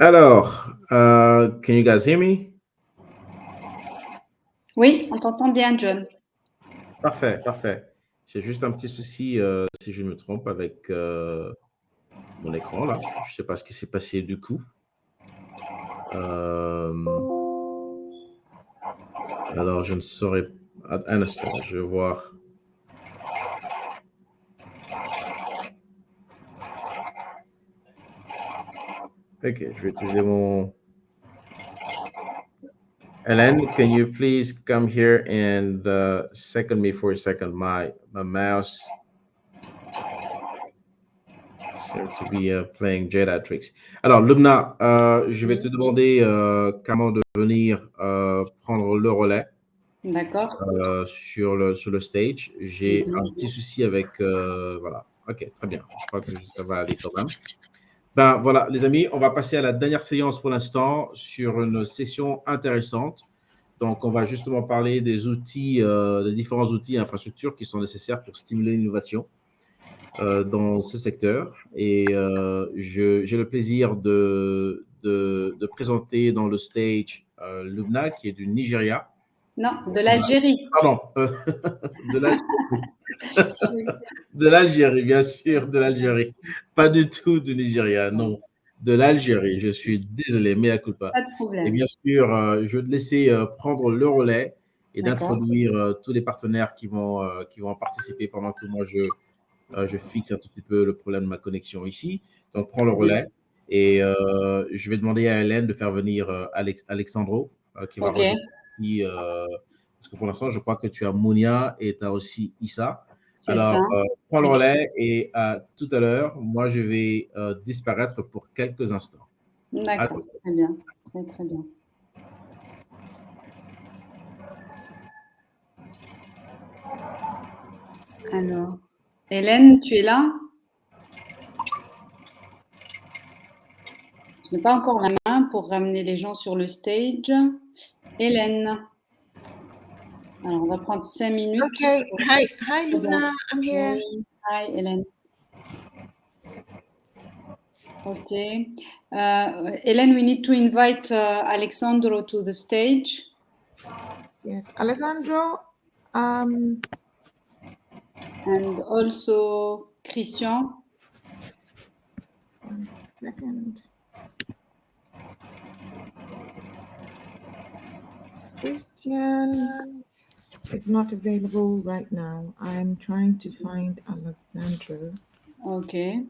Alors, can you guys hear me? Oui, on t'entend bien, John. Parfait, parfait. J'ai juste un petit souci, si je me trompe, avec mon écran là. Je ne sais pas ce qui s'est passé du coup. Alors, je ne saurais. Un instant, je vais voir. Ok, je vais utiliser mon. Hélène, can you please come here and second me for a second? My mouse seems to be playing Jedi tricks. Alors, Lumna, je vais te demander comment de venir prendre le relais D'accord. sur le stage. J'ai un petit souci avec. Voilà. Ok, très bien. Je crois que ça va aller quand même. Ben voilà, les amis, on va passer à la dernière séance pour l'instant sur une session intéressante. Donc, on va justement parler des outils, des différents outils et infrastructures qui sont nécessaires pour stimuler l'innovation dans ce secteur. Et j'ai le plaisir de présenter dans le stage Lubna, qui est du Nigeria. Non, de l'Algérie. Pardon, de l'Algérie. De l'Algérie, bien sûr, de l'Algérie. Pas du tout du Nigeria, non. De l'Algérie, je suis désolé, mea culpa. Pas de problème. Et bien sûr, je vais te laisser prendre le relais et d'introduire tous les partenaires qui vont participer pendant que moi, je fixe un tout petit peu le problème de ma connexion ici. Donc, prends le relais et je vais demander à Hélène de faire venir Alexandro qui va rejoindre ici, parce que pour l'instant, je crois que tu as Mounia et tu as aussi Issa. Alors, prends le relais et à tout à l'heure, moi, je vais disparaître pour quelques instants. D'accord, très bien. Très, très bien. Alors, Hélène, tu es là? Je n'ai pas encore la main pour ramener les gens sur le stage. Hélène. Alors, on va prendre 5 minutes. Okay. Hi, Lubna. I'm here. Hi, Hélène. Okay. Hélène, we need to invite Alexandro to the stage. Yes, Alessandro. And also Christian. 1 second. Christian is not available right now. I'm trying to find Alessandro. Okay.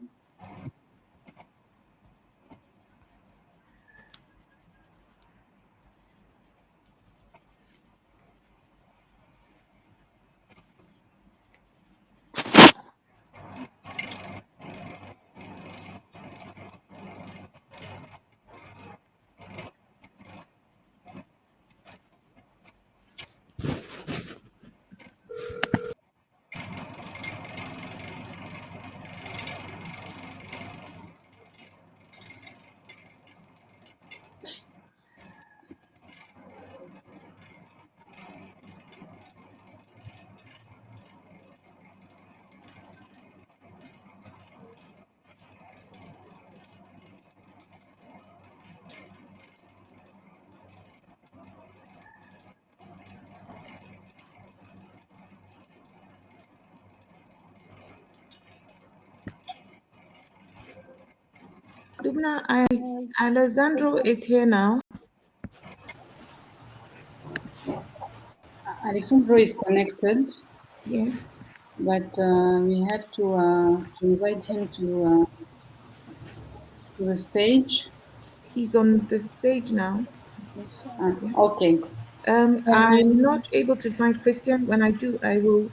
Lubna, Alessandro is here now. Alexandro is connected. Yes. But we have to invite him to the stage. He's on the stage now. Yes. Okay. I'm not able to find Christian. When I do, I will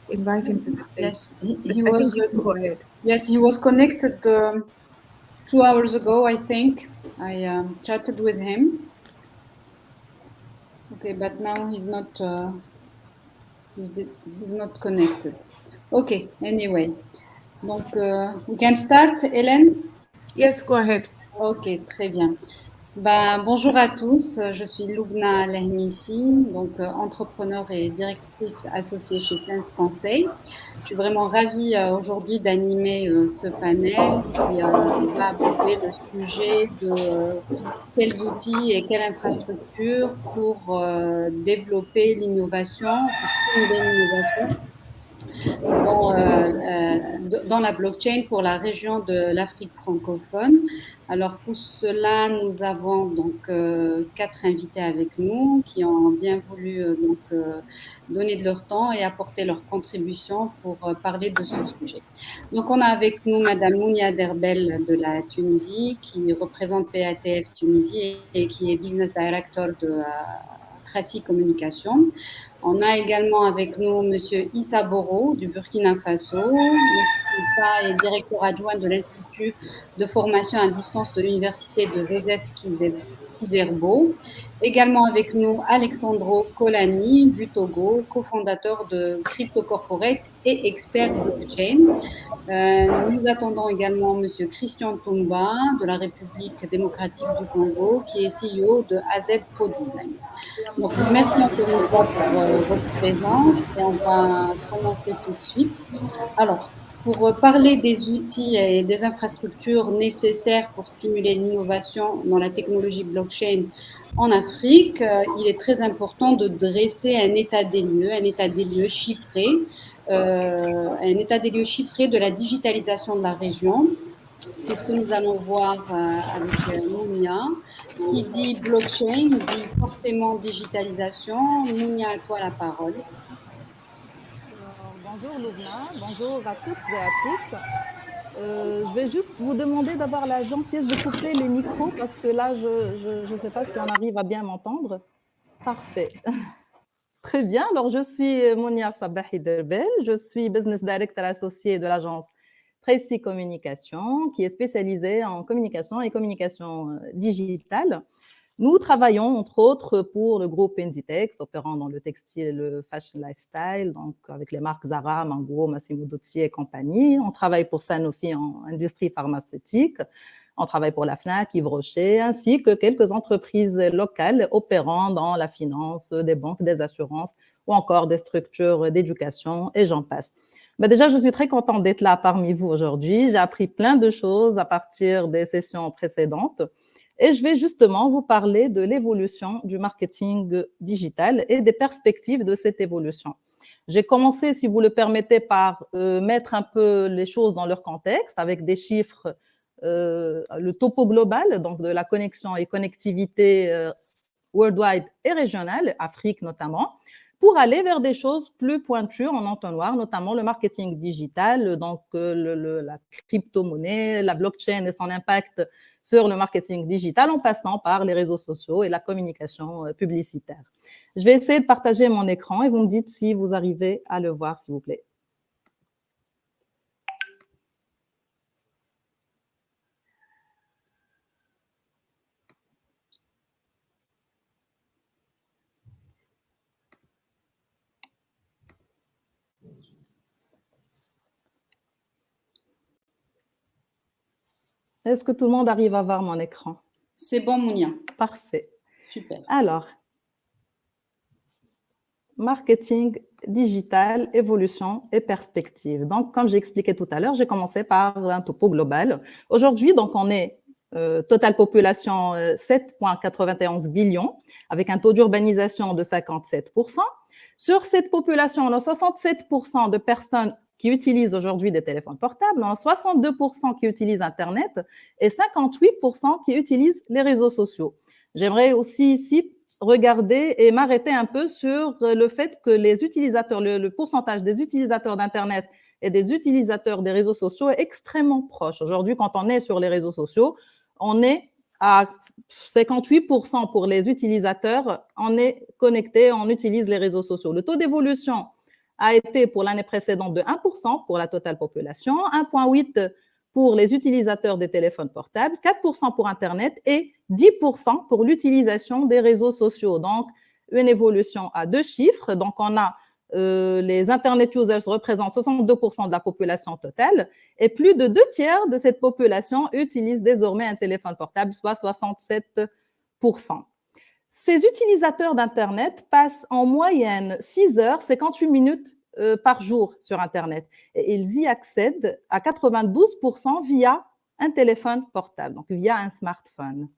invite him to the stage. Yes, he was. I think you can go ahead. Yes, he was connected 2 hours ago, I think. I chatted with him. Okay, but now he's not. He's not connected. Okay. Anyway, donc we can start, Hélène. Yes, go ahead. Ok, très bien. Bonjour à tous, je suis Loubna Lehmissi, donc entrepreneur et directrice associée chez Sense Conseil. Je suis vraiment ravie aujourd'hui d'animer ce panel qui va aborder le sujet de quels outils et quelle infrastructure pour développer l'innovation, pour stimuler l'innovation dans la blockchain pour la région de l'Afrique francophone. Alors pour cela, nous avons donc 4 invités avec nous qui ont bien voulu donner de leur temps et apporter leur contribution pour parler de ce sujet. Donc on a avec nous Madame Mounia Derbel de la Tunisie qui représente PATF Tunisie et qui est Business Director de Tracy Communication. On a également avec nous Monsieur Issa Boro du Burkina Faso. Monsieur Issa est directeur adjoint de l'Institut de formation à distance de l'Université de Joseph Kizerbo. Également avec nous Alexandro Kolani du Togo, cofondateur de Crypto Corporate et expert blockchain. Nous attendons également Monsieur Christian Toumba de la République démocratique du Congo, qui est CEO de AZ Pro Design. Donc, merci encore une fois pour votre présence et on va commencer tout de suite. Alors, pour parler des outils et des infrastructures nécessaires pour stimuler l'innovation dans la technologie blockchain en Afrique, il est très important de dresser un état des lieux chiffré, de la digitalisation de la région. C'est ce que nous allons voir avec Mounia. Qui dit blockchain dit forcément digitalisation. Mounia, à toi la parole. Bonjour Loubna, bonjour à toutes et à tous. Je vais juste vous demander d'avoir la gentillesse de couper les micros parce que là, je ne sais pas si on arrive à bien m'entendre. Parfait. Très bien. Alors, je suis Mounia Sabahi Derbel. Je suis Business Director associé de l'agence Tracy Communication, qui est spécialisée en communication et communication digitale. Nous travaillons, entre autres, pour le groupe Inditex, opérant dans le textile et le fashion lifestyle, donc avec les marques Zara, Mango, Massimo Dutti et compagnie. On travaille pour Sanofi en industrie pharmaceutique. On travaille pour la FNAC, Yves Rocher, ainsi que quelques entreprises locales opérant dans la finance, des banques, des assurances ou encore des structures d'éducation, et j'en passe. Déjà, je suis très contente d'être là parmi vous aujourd'hui. J'ai appris plein de choses à partir des sessions précédentes. Et je vais justement vous parler de l'évolution du marketing digital et des perspectives de cette évolution. J'ai commencé, si vous le permettez, par mettre un peu les choses dans leur contexte avec des chiffres, le topo global, donc de la connexion et connectivité worldwide et régionale, Afrique notamment, pour aller vers des choses plus pointues en entonnoir, notamment le marketing digital, donc la crypto-monnaie, la blockchain et son impact sur le marketing digital en passant par les réseaux sociaux et la communication publicitaire. Je vais essayer de partager mon écran et vous me dites si vous arrivez à le voir, s'il vous plaît. Est-ce que tout le monde arrive à voir mon écran? C'est bon, Mounia. Parfait. Super. Alors, marketing digital, évolution et perspective. Donc, comme j'ai expliqué tout à l'heure, j'ai commencé par un topo global. Aujourd'hui, donc, on est totale population 7,91 billions avec un taux d'urbanisation de 57%. Sur cette population, on a 67% de personnes qui utilisent aujourd'hui des téléphones portables, on a 62% qui utilisent Internet et 58% qui utilisent les réseaux sociaux. J'aimerais aussi ici regarder et m'arrêter un peu sur le fait que les utilisateurs, le pourcentage des utilisateurs d'Internet et des utilisateurs des réseaux sociaux est extrêmement proche. Aujourd'hui, quand on est sur les réseaux sociaux, on est à 58% pour les utilisateurs, on est connecté, on utilise les réseaux sociaux. Le taux d'évolution a été pour l'année précédente de 1% pour la totale population, 1,8% pour les utilisateurs des téléphones portables, 4% pour Internet et 10% pour l'utilisation des réseaux sociaux. Donc, une évolution à 2 chiffres. Donc, on a les Internet users représentent 62% de la population totale et plus de 2 tiers de cette population utilisent désormais un téléphone portable, soit 67%. Ces utilisateurs d'Internet passent en moyenne 6 heures, 58 minutes par jour sur Internet. Et ils y accèdent à 92% via un téléphone portable, donc via un smartphone.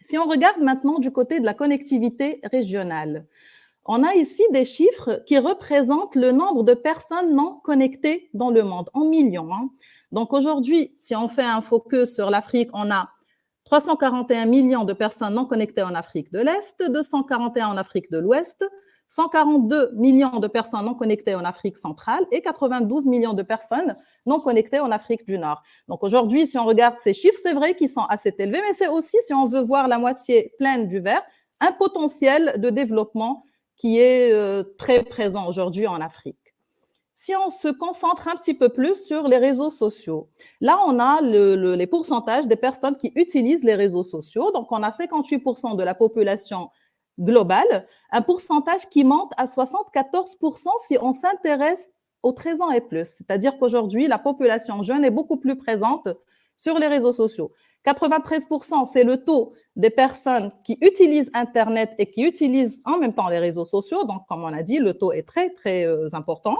Si on regarde maintenant du côté de la connectivité régionale, on a ici des chiffres qui représentent le nombre de personnes non connectées dans le monde, en millions. Donc aujourd'hui, si on fait un focus sur l'Afrique, on a 341 millions de personnes non connectées en Afrique de l'Est, 241 en Afrique de l'Ouest, 142 millions de personnes non connectées en Afrique centrale et 92 millions de personnes non connectées en Afrique du Nord. Donc aujourd'hui, si on regarde ces chiffres, c'est vrai qu'ils sont assez élevés, mais c'est aussi, si on veut voir la moitié pleine du verre, un potentiel de développement qui est très présent aujourd'hui en Afrique. Si on se concentre un petit peu plus sur les réseaux sociaux, là, on a les pourcentages des personnes qui utilisent les réseaux sociaux. Donc, on a 58% de la population globale, un pourcentage qui monte à 74% si on s'intéresse aux 13 ans et plus. C'est-à-dire qu'aujourd'hui, la population jeune est beaucoup plus présente sur les réseaux sociaux. 93%, c'est le taux des personnes qui utilisent Internet et qui utilisent en même temps les réseaux sociaux. Donc, comme on a dit, le taux est très, très important.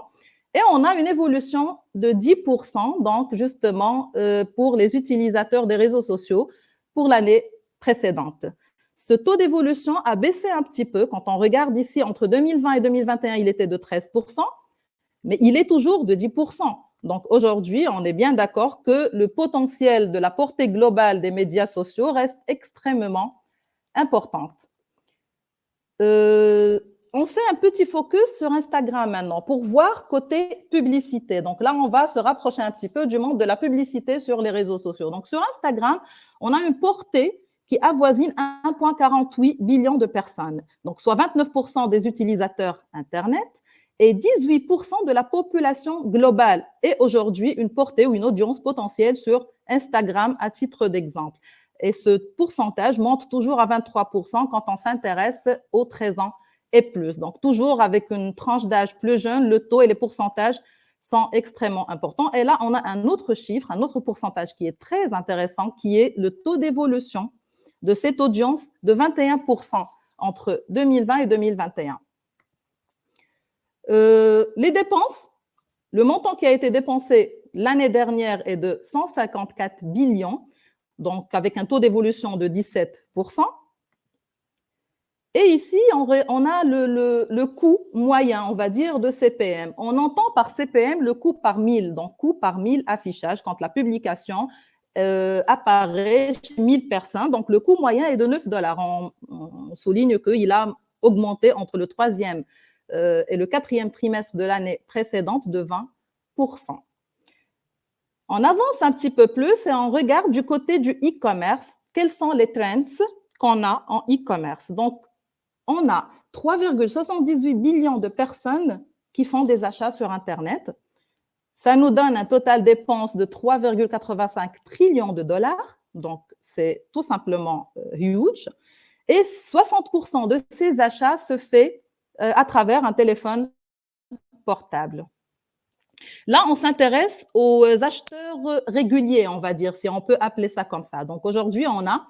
Et on a une évolution de 10%, donc justement, pour les utilisateurs des réseaux sociaux pour l'année précédente. Ce taux d'évolution a baissé un petit peu. Quand on regarde ici, entre 2020 et 2021, il était de 13%, mais il est toujours de 10%. Donc aujourd'hui, on est bien d'accord que le potentiel de la portée globale des médias sociaux reste extrêmement importante. On fait un petit focus sur Instagram maintenant pour voir côté publicité. Donc là, on va se rapprocher un petit peu du monde de la publicité sur les réseaux sociaux. Donc sur Instagram, on a une portée qui avoisine 1,48 billion de personnes, donc soit 29% des utilisateurs Internet et 18% de la population globale. Et aujourd'hui, une portée ou une audience potentielle sur Instagram à titre d'exemple. Et ce pourcentage monte toujours à 23% quand on s'intéresse aux 13 ans et plus. Donc, toujours avec une tranche d'âge plus jeune, le taux et les pourcentages sont extrêmement importants. Et là, on a un autre chiffre, un autre pourcentage qui est très intéressant, qui est le taux d'évolution de cette audience de 21% entre 2020 et 2021. Les dépenses, le montant qui a été dépensé l'année dernière est de 154 billions, donc avec un taux d'évolution de 17%. Et ici, on a le coût moyen, on va dire, de CPM. On entend par CPM le coût par 1000, donc coût par 1000 affichages quand la publication apparaît chez 1000 personnes. Donc, le coût moyen est de 9 $. On souligne qu'il a augmenté entre le 3e et le 4e trimestre de l'année précédente de 20%. On avance un petit peu plus et on regarde du côté du e-commerce, quels sont les trends qu'on a en e-commerce. Donc, on a 3,78 billions de personnes qui font des achats sur Internet. Ça nous donne un total dépense de 3,85 trillions de dollars. Donc, c'est tout simplement huge. Et 60% de ces achats se fait à travers un téléphone portable. Là, on s'intéresse aux acheteurs réguliers, on va dire, si on peut appeler ça comme ça. Donc, aujourd'hui, on a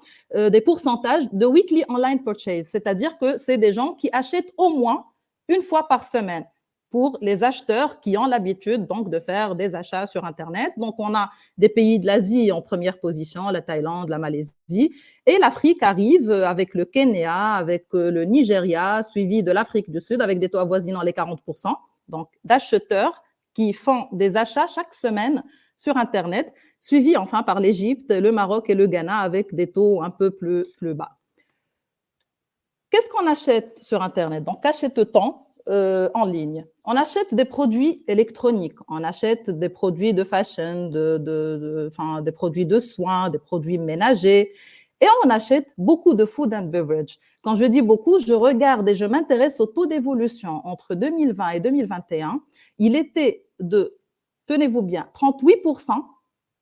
des pourcentages de weekly online purchase, c'est-à-dire que c'est des gens qui achètent au moins une fois par semaine pour les acheteurs qui ont l'habitude donc de faire des achats sur Internet. Donc, on a des pays de l'Asie en première position, la Thaïlande, la Malaisie, et l'Afrique arrive avec le Kenya, avec le Nigeria, suivi de l'Afrique du Sud avec des taux avoisinant les 40%, donc d'acheteurs qui font des achats chaque semaine sur Internet, suivi enfin par l'Égypte, le Maroc et le Ghana avec des taux un peu plus bas. Qu'est-ce qu'on achète sur Internet? Donc, qu'achète-t-on en ligne? On achète des produits électroniques, on achète des produits de fashion, des produits de soins, des produits ménagers, et on achète beaucoup de food and beverage. Quand je dis beaucoup, je regarde et je m'intéresse au taux d'évolution entre 2020 et 2021. Il était de, tenez-vous bien, 38%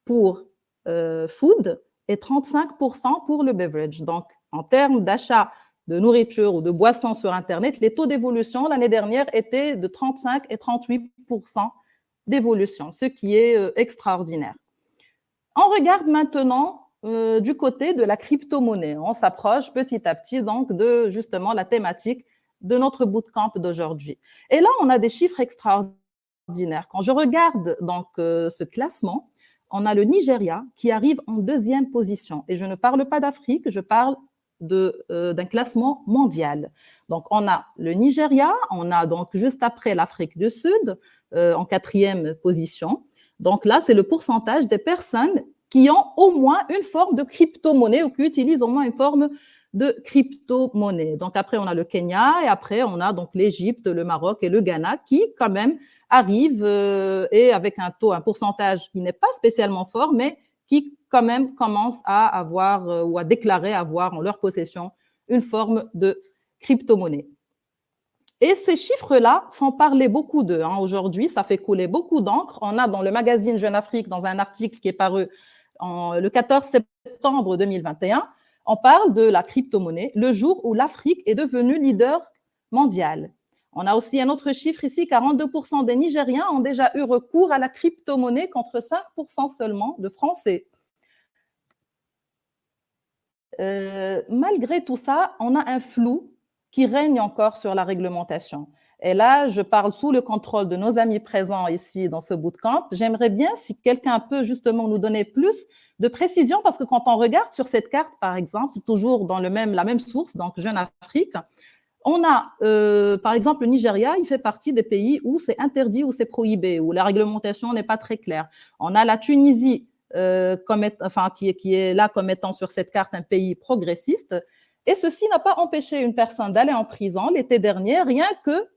pour food et 35% pour le beverage. Donc, en termes d'achat de nourriture ou de boissons sur Internet, les taux d'évolution l'année dernière étaient de 35 et 38% d'évolution, ce qui est extraordinaire. On regarde maintenant du côté de la crypto-monnaie. On s'approche petit à petit donc de justement la thématique de notre bootcamp d'aujourd'hui. Et là, on a des chiffres extraordinaires. Quand je regarde donc ce classement, on a le Nigeria qui arrive en 2e position. Et je ne parle pas d'Afrique, je parle d'un classement mondial. Donc, on a le Nigeria, on a donc juste après l'Afrique du Sud en 4e position. Donc là, c'est le pourcentage des personnes qui ont au moins une forme de crypto-monnaie ou qui utilisent au moins une forme de crypto-monnaie. Donc après, on a le Kenya et après, on a donc l'Égypte, le Maroc et le Ghana qui quand même arrivent et avec un pourcentage qui n'est pas spécialement fort, mais qui quand même commencent à avoir ou à déclarer avoir en leur possession une forme de crypto-monnaie. Et ces chiffres-là font parler beaucoup d'eux. Aujourd'hui, ça fait couler beaucoup d'encre. On a dans le magazine Jeune Afrique, dans un article qui est paru le 14 septembre 2021, on parle de la crypto-monnaie, le jour où l'Afrique est devenue leader mondial. On a aussi un autre chiffre ici, 42% des Nigériens ont déjà eu recours à la crypto-monnaie contre 5% seulement de Français. Malgré tout ça, on a un flou qui règne encore sur la réglementation. Et là, je parle sous le contrôle de nos amis présents ici dans ce bootcamp. J'aimerais bien si quelqu'un peut justement nous donner plus de précision, parce que quand on regarde sur cette carte, par exemple, toujours dans la même source, donc Jeune Afrique, on a, par exemple, le Nigeria, il fait partie des pays où c'est interdit, où c'est prohibé, où la réglementation n'est pas très claire. On a la Tunisie, qui est là comme étant sur cette carte un pays progressiste. Et ceci n'a pas empêché une personne d'aller en prison l'été dernier, rien que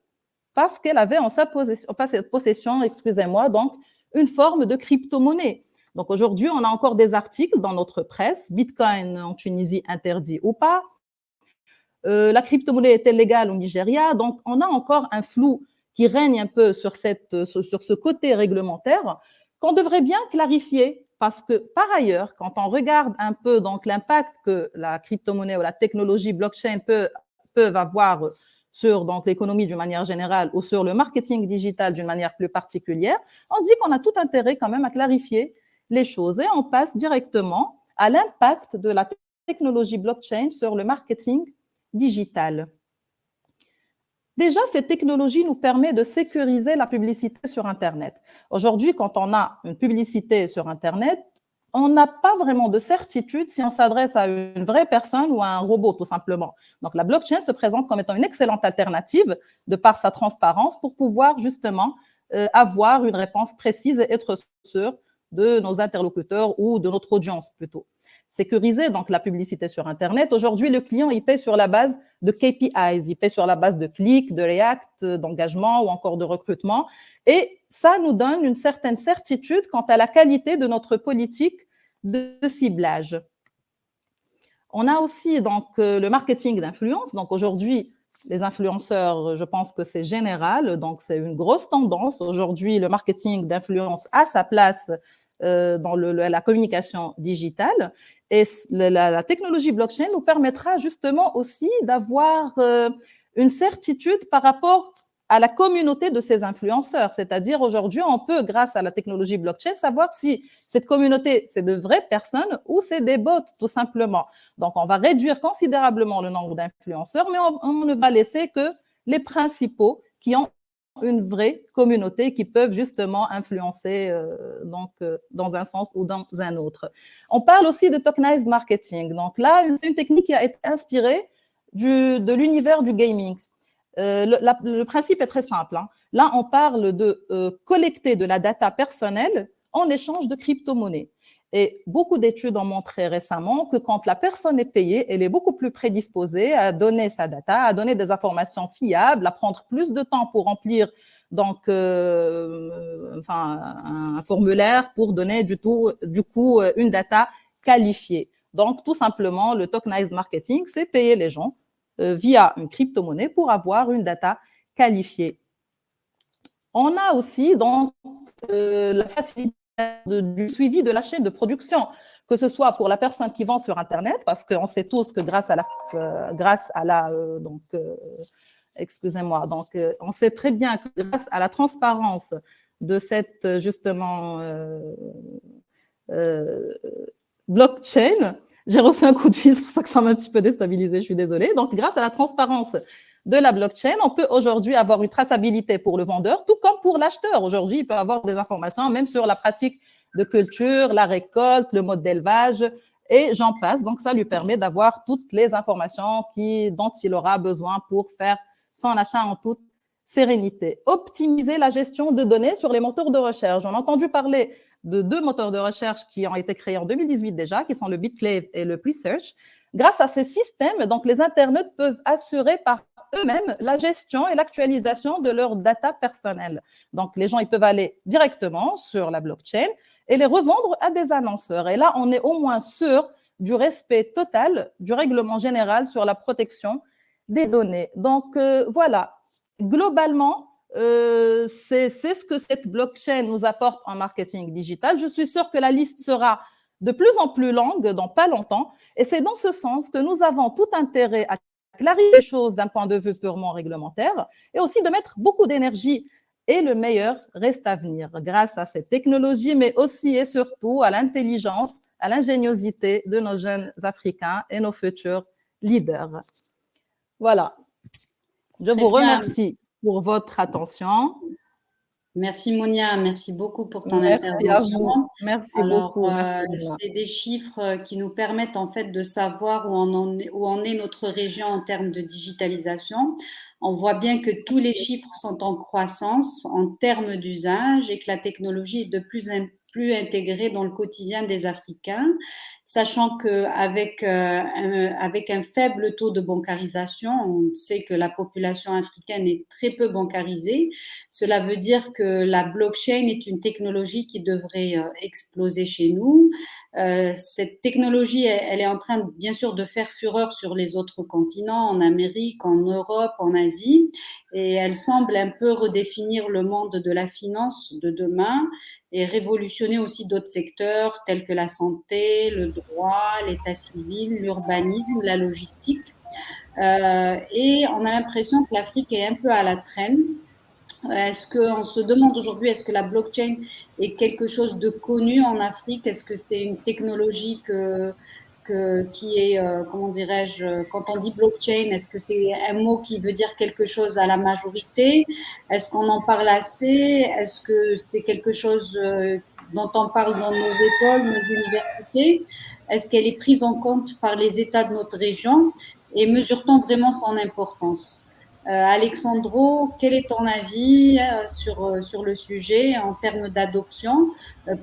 parce qu'elle avait en sa possession, excusez-moi, donc une forme de crypto-monnaie. Donc aujourd'hui, on a encore des articles dans notre presse, Bitcoin en Tunisie interdit ou pas, la crypto-monnaie est légale au Nigeria, donc on a encore un flou qui règne un peu sur ce côté réglementaire qu'on devrait bien clarifier. Parce que, par ailleurs, quand on regarde un peu donc l'impact que la crypto-monnaie ou la technologie blockchain peuvent avoir sur donc l'économie d'une manière générale ou sur le marketing digital d'une manière plus particulière, on se dit qu'on a tout intérêt quand même à clarifier les choses. Et on passe directement à l'impact de la technologie blockchain sur le marketing digital. Déjà, cette technologie nous permet de sécuriser la publicité sur Internet. Aujourd'hui, quand on a une publicité sur Internet, on n'a pas vraiment de certitude si on s'adresse à une vraie personne ou à un robot, tout simplement. Donc, la blockchain se présente comme étant une excellente alternative de par sa transparence pour pouvoir justement avoir une réponse précise et être sûr de nos interlocuteurs ou de notre audience plutôt. Sécuriser donc la publicité sur Internet. Aujourd'hui, le client, il paie sur la base de KPIs, il paie sur la base de clics, de react, d'engagement ou encore de recrutement. Et ça nous donne une certaine certitude quant à la qualité de notre politique de ciblage. On a aussi donc le marketing d'influence. Donc aujourd'hui, les influenceurs, je pense que c'est général, donc c'est une grosse tendance. Aujourd'hui, le marketing d'influence a sa place dans la communication digitale. Et la technologie blockchain nous permettra justement aussi d'avoir une certitude par rapport à la communauté de ces influenceurs. C'est-à-dire aujourd'hui, on peut, grâce à la technologie blockchain, savoir si cette communauté, c'est de vraies personnes ou c'est des bots, tout simplement. Donc, on va réduire considérablement le nombre d'influenceurs, mais on ne va laisser que les principaux qui ont une vraie communauté qui peuvent justement influencer dans un sens ou dans un autre. On parle aussi de tokenized marketing. Donc là, c'est une technique qui a été inspirée de l'univers du gaming. Le principe est très simple. Là, on parle de collecter de la data personnelle en échange de crypto-monnaies. Et beaucoup d'études ont montré récemment que quand la personne est payée, elle est beaucoup plus prédisposée à donner sa data, à donner des informations fiables, à prendre plus de temps pour remplir donc, un formulaire pour donner du coup une data qualifiée. Donc, tout simplement, le tokenized marketing, c'est payer les gens via une crypto-monnaie pour avoir une data qualifiée. On a aussi donc la facilité du suivi de la chaîne de production, que ce soit pour la personne qui vend sur Internet, parce qu'on sait tous que on sait très bien que grâce à la transparence de cette justement blockchain. J'ai reçu un coup de fil, c'est pour ça que ça m'a un petit peu déstabilisé, je suis désolée. Donc, grâce à la transparence de la blockchain, on peut aujourd'hui avoir une traçabilité pour le vendeur, tout comme pour l'acheteur. Aujourd'hui, il peut avoir des informations même sur la pratique de culture, la récolte, le mode d'élevage, et j'en passe. Donc, ça lui permet d'avoir toutes les informations dont il aura besoin pour faire son achat en toute sérénité. Optimiser la gestion de données sur les moteurs de recherche. On a entendu parler de 2 moteurs de recherche qui ont été créés en 2018 déjà, qui sont le BitClave et le Presearch. Grâce à ces systèmes, donc les internautes peuvent assurer par eux-mêmes la gestion et l'actualisation de leurs data personnelles. Donc, les gens, ils peuvent aller directement sur la blockchain et les revendre à des annonceurs. Et là, on est au moins sûr du respect total du règlement général sur la protection des données. Donc, voilà, globalement, c'est ce que cette blockchain nous apporte en marketing digital. Je suis sûre que la liste sera de plus en plus longue dans pas longtemps. Et c'est dans ce sens que nous avons tout intérêt à clarifier les choses d'un point de vue purement réglementaire et aussi de mettre beaucoup d'énergie. Et le meilleur reste à venir grâce à cette technologie, mais aussi et surtout à l'intelligence, à l'ingéniosité de nos jeunes Africains et nos futurs leaders. Voilà. Je vous remercie pour votre attention. Merci Monia, merci beaucoup pour ton Merci intervention. à vous. Merci beaucoup. C'est des chiffres qui nous permettent en fait de savoir où en est notre région en termes de digitalisation. On voit bien que tous les chiffres sont en croissance en termes d'usage et que la technologie est de plus en plus intégrée dans le quotidien des Africains, sachant qu'avec avec un faible taux de bancarisation, on sait que la population africaine est très peu bancarisée. Cela veut dire que la blockchain est une technologie qui devrait exploser chez nous. Cette technologie, elle est en train, bien sûr, de faire fureur sur les autres continents, en Amérique, en Europe, en Asie, et elle semble un peu redéfinir le monde de la finance de demain et révolutionner aussi d'autres secteurs tels que la santé, le droit, l'état civil, l'urbanisme, la logistique. Et on a l'impression que l'Afrique est un peu à la traîne. On se demande aujourd'hui, est-ce que la blockchain est quelque chose de connu en Afrique? Est-ce que c'est une technologie qui est, comment dirais-je, quand on dit blockchain, est-ce que c'est un mot qui veut dire quelque chose à la majorité? Est-ce qu'on en parle assez? Est-ce que c'est quelque chose dont on parle dans nos écoles, nos universités? Est-ce qu'elle est prise en compte par les États de notre région? Et mesure-t-on vraiment son importance? Alexandro, quel est ton avis sur le sujet en termes d'adoption?